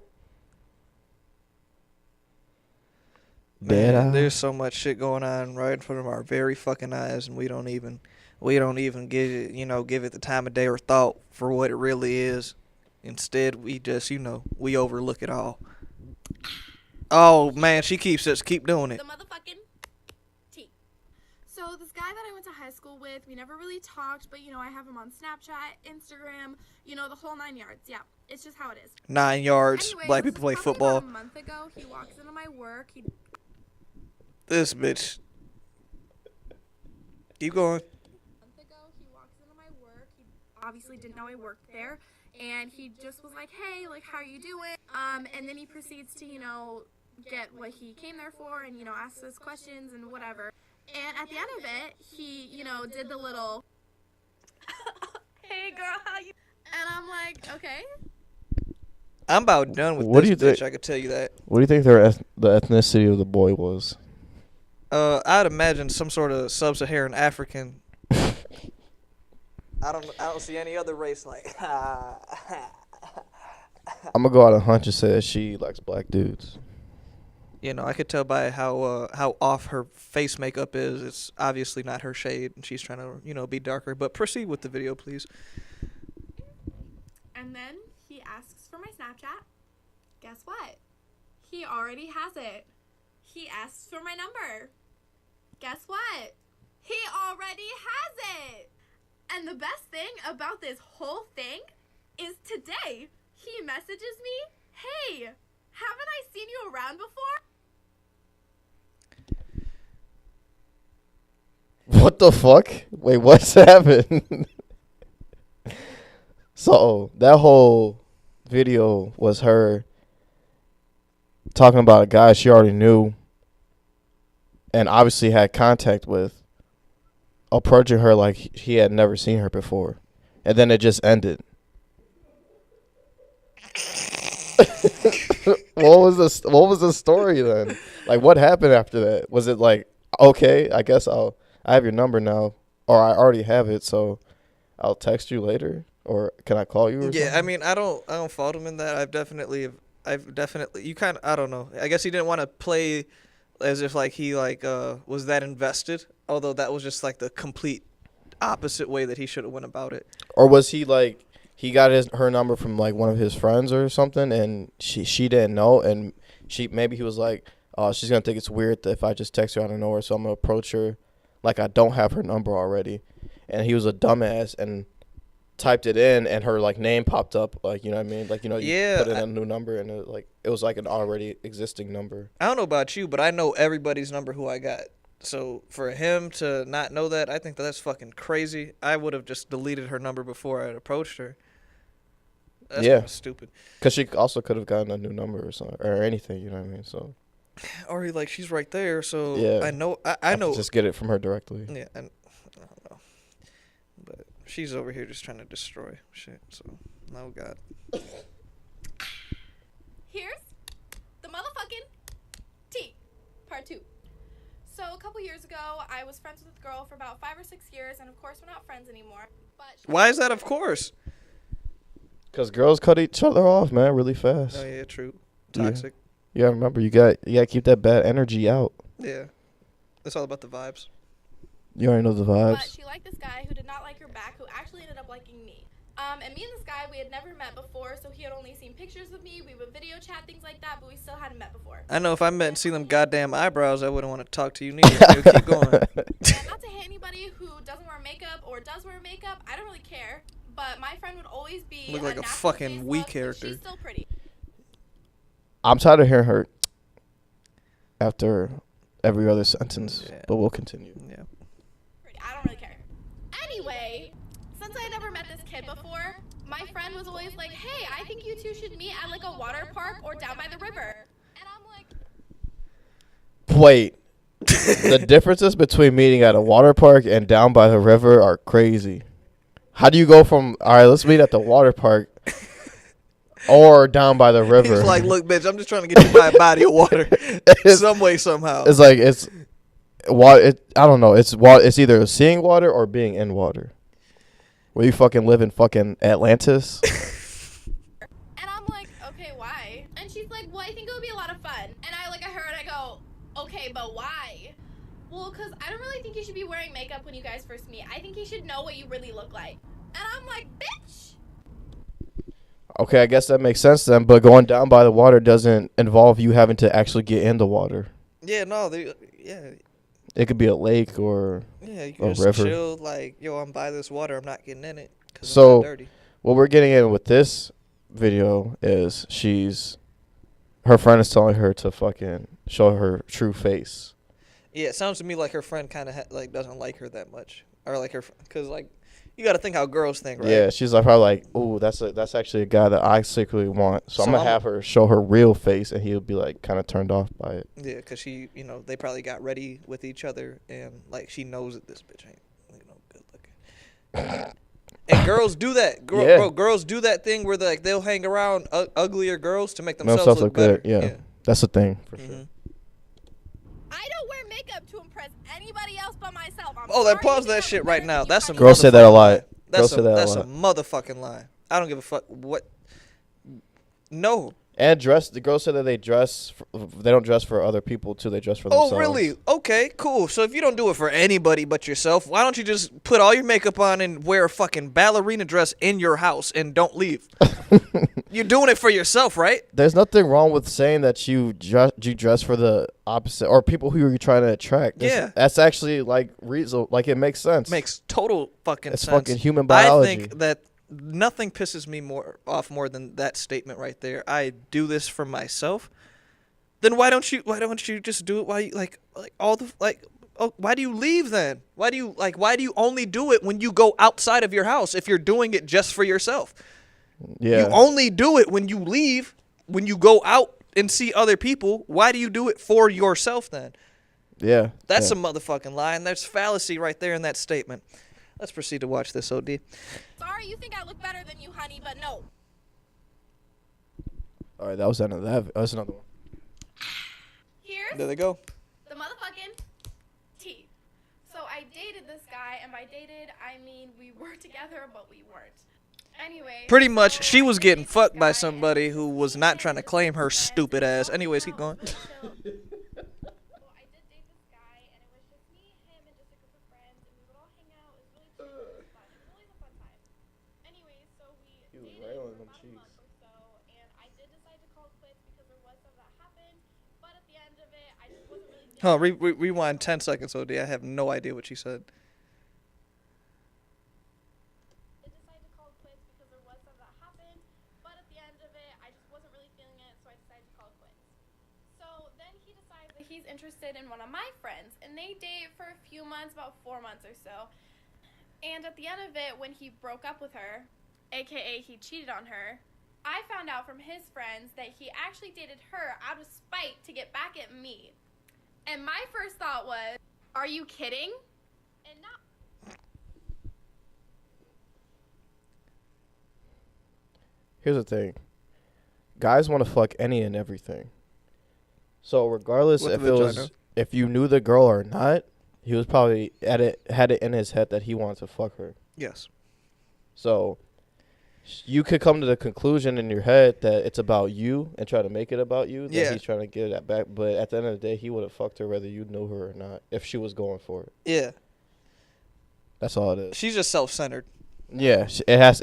Man, there's so much shit going on right in front of our very fucking eyes, and we don't even we don't even give it the time of day or thought for what it really is. Instead, we just, we overlook it all. Oh man, she keep doing it. The motherfucking T. So this guy that I went to high school with, we never really talked, but I have him on Snapchat, Instagram, the whole 9 yards. Yeah, it's just how it is. 9 yards. Anyway, Black this people play was probably football. about a month ago, he walks into my work. This bitch. Keep going. He walks into my work. He obviously didn't know I worked there, and he just was like, "Hey, like, how are you doing?" And then he proceeds to, get what he came there for, and asks us questions and whatever. And at the end of it, he, did the little, "Hey, girl, how you?" And I'm like, "Okay." I'm about done with What this do you bitch. think? I could tell you that. What do you think the ethnicity of the boy was? I'd imagine some sort of sub-Saharan African. I don't see any other race like. I'm gonna go out on a hunch and say that she likes black dudes. I could tell by how off her face makeup is. It's obviously not her shade, and she's trying to be darker. But proceed with the video, please. And then he asks for my Snapchat. Guess what? He already has it. He asks for my number. Guess what? He already has it. And the best thing about this whole thing is today he messages me, "Hey, haven't I seen you around before?" What the fuck? Wait, what's happened? So that whole video was her talking about a guy she already knew and obviously had contact with, approaching her like he had never seen her before, and then it just ended. What was the story then? Like, what happened after that? Was it like, okay, I guess I have your number now, or I already have it, so I'll text you later, or can I call you? Or Yeah, something? I mean, I don't fault him in that. I've definitely, you kind of, I don't know. I guess he didn't want to play as if like he was that invested. Although that was just like the complete opposite way that he should have went about it. Or was he like, he got her number from like one of his friends or something, and she didn't know, and maybe he was like, oh, she's gonna think it's weird if I just text her out of nowhere, so I'm gonna approach her like I don't have her number already, and he was a dumbass and typed it in, and her like name popped up, like, you know what I mean, like, you put in a new number, and it was like an already existing number. I don't know about you, but I know everybody's number who I got. So for him to not know that, I think that's fucking crazy. I would have just deleted her number before I had approached her. That's Yeah. stupid. Because she also could have gotten a new number or something, or anything, you know what I mean? So Or like she's right there, so yeah, I know. I know. Just get it from her directly. Yeah, I don't know. But she's over here just trying to destroy shit. So, oh god. Here's the motherfucking T, part 2. So a couple years ago, I was friends with a girl for about 5 or 6 years, and of course we're not friends anymore. But Why is that? Of course. Because girls cut each other off, man, really fast. Oh yeah, true. Yeah. Toxic. Yeah, remember, you got to keep that bad energy out. Yeah. It's all about the vibes. You already know the But vibes. she liked this guy who did not like her back, who actually ended up liking me. And me and this guy, we had never met before, so he had only seen pictures of me. We would video chat, things like that, but we still hadn't met before. I know if I met and see them goddamn eyebrows, I wouldn't want to talk to you neither. So keep going. And not to hit anybody who doesn't wear makeup or does wear makeup, I don't really care. But my friend would always be Look like a natural fucking face wee look, but character. she's still pretty. I'm tired of hearing her after every other sentence, Yeah. but we'll continue. Yeah. I don't really care. Anyway, since I had never met this kid before, my friend was always like, "Hey, I think you two should meet at like a water park or down by the river." And I'm like, Wait. The differences between meeting at a water park and down by the river are crazy. How do you go from, all right, let's meet at the water park or down by the river? He's like, look, bitch, I'm just trying to get you by a body of water, some way, somehow. It's like, it's water. I don't know. It's water. It's either seeing water or being in water. Where you fucking live in fucking Atlantis? and I'm like, "Okay, why?" And she's like, "Well, I think it would be a lot of fun." And I look at her and I go, "Okay, but why?" Well, because I don't really think you should be wearing makeup when you guys first meet. I think he should know what you really look like. And I'm like, bitch! Okay, I guess that makes sense then. But going down by the water doesn't involve you having to actually get in the water. Yeah, no, It could be a lake or you a can just river. chill. Like, yo, I'm by this water. I'm not getting in it because So- I'm not dirty. What we're getting in with this video is her friend is telling her to fucking show her true face. Yeah, it sounds to me like her friend kind of like doesn't like her that much, or like her, because like you got to think how girls think, right? Yeah, she's like probably like, "Ooh, that's actually a guy that I secretly want." So I'm gonna have her show her real face, and he'll be like kind of turned off by it. Yeah, because they probably got ready with each other, and like she knows that this bitch ain't good looking. And girls do that. Bro, girls do that thing where they'll hang around uglier girls to make themselves look better. good. Yeah, that's the thing for sure. I don't wear makeup to impress anybody else but myself. Oh, then pause that shit right now. That's some Girls say that a lot. That's a motherfucking lie. I don't give a fuck what. No. And the girls say that they don't dress for other people too. They dress for themselves. Oh, really? Okay, cool. So if you don't do it for anybody but yourself, why don't you just put all your makeup on and wear a fucking ballerina dress in your house and don't leave? You're doing it for yourself, right? There's nothing wrong with saying that you dress for the opposite or people who you're trying to attract. That's actually like reason. Like it makes sense. Makes total fucking sense. It's fucking human biology. I think that nothing pisses me off more than that statement right there. I do this for myself. Then why don't you just do it? Why why do you leave then? Why do you only do it when you go outside of your house if you're doing it just for yourself? Yeah. You only do it when you leave, when you go out and see other people. Why do you do it for yourself then? Yeah. That's a motherfucking lie, and there's fallacy right there in that statement. Let's proceed to watch this, OD. Sorry, you think I look better than you, honey, but no. All right, that was another. That's another one. Here's There they go. the motherfucking tea. So I dated this guy, and by dated, I mean we were together, but we weren't. Anyway. Pretty much, so she I was dated getting this fucked by guy, somebody and who was not trying to claim her stupid ass. Anyways, keep going. Well, I did date this guy, and it was just me, him, and just a group of friends, and we would all hang out. It was really chill. It was fun. It was always a fun time. Anyway, so we dated for about a month or so, and I did decide to call it quits because there was stuff that happened. But at the end of it, I just wasn't really feeling Rewind 10 seconds, OD. I have no idea what she said. I decided to call it quits because there was stuff that happened. But at the end of it, I just wasn't really feeling it, so I decided to call it quits. So then he decides that he's interested in one of my friends, and they date for a few months, about 4 months or so. And at the end of it, when he broke up with her, aka he cheated on her, I found out from his friends that he actually dated her out of spite to get back at me. And my first thought was, are you kidding? And not. Here's the thing. Guys want to fuck any and everything. So regardless With if the it vagina. was if you knew the girl or not, he was probably had it in his head that he wanted to fuck her. Yes. So you could come to the conclusion in your head that it's about you and try to make it about you. That Yeah. he's trying to get that back. But at the end of the day, he would have fucked her whether you knew her or not if she was going for it. Yeah. That's all it is. She's just self-centered. Yeah, it has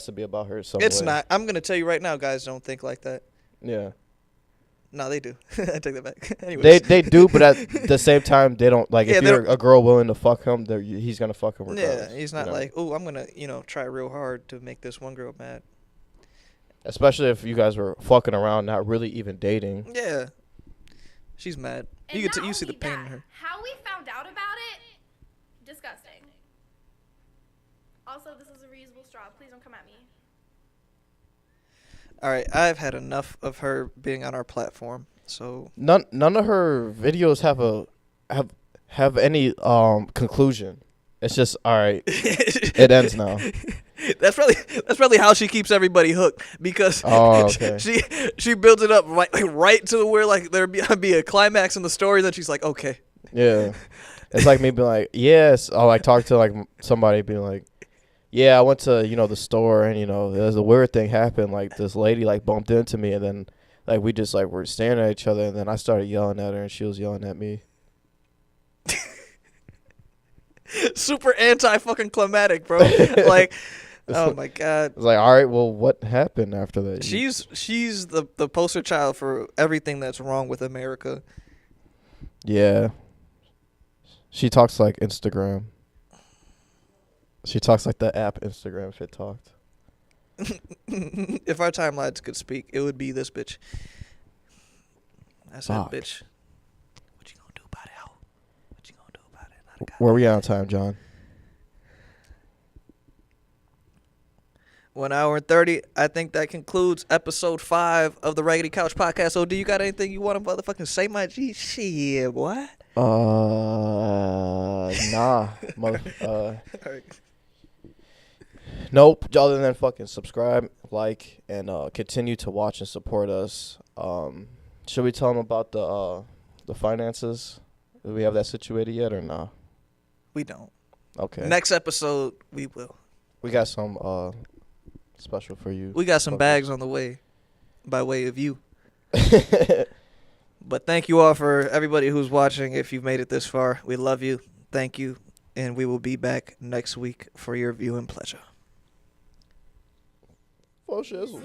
to be about her some It's way. not. I'm going to tell you right now, guys don't think like that. Yeah. No, they do. I take that back. Anyways. They do, but at the same time, they don't like. Yeah, if you're a girl willing to fuck him, he's gonna fuck him regardless. Yeah, he's not you know? like, oh, I'm going to, try real hard to make this one girl mad. Especially if you guys were fucking around, not really even dating. Yeah. She's mad. And You not you see the only pain in that, her. How we found out about it, disgusting. Also, this is a reusable straw. Please don't come at me. All right, I've had enough of her being on our platform. So None of her videos have any conclusion. It's just all right. It ends now. That's probably how she keeps everybody hooked because okay. she builds it up right to where like there be a climax in the story. Then she's like, okay. Yeah, it's like me being like, yes. Oh, I talked to like somebody being like, yeah, I went to the store and there's a weird thing happened. Like this lady like bumped into me and then like we just like were staring at each other and then I started yelling at her and she was yelling at me. Super anti fucking climatic, bro. Like, oh my god. It's like, all right, well, what happened after that? She's the poster child for everything that's wrong with America. Yeah. She talks like Instagram. She talks like the app Instagram Fit Talked. If our timelines could speak, it would be this bitch. I said, Fuck. bitch. What you gonna do about it, ho? What you gonna do about it? Not a Where we at on time, John? 1 hour and 30. I think that concludes episode 5 of the Raggedy Couch Podcast. So, do you got anything you want to motherfucking say, my G? Shit, what? Nah. Alright. Nope. Other than fucking subscribe, like, and continue to watch and support us. Should we tell them about the finances? Do we have that situated yet or nah? We don't. Okay. Next episode, we will. We got some special for you. We got some fuckers. bags on the way by way of you. But thank you all for everybody who's watching. If you've made it this far, we love you. Thank you. And we will be back next week for your viewing pleasure. For shizzle.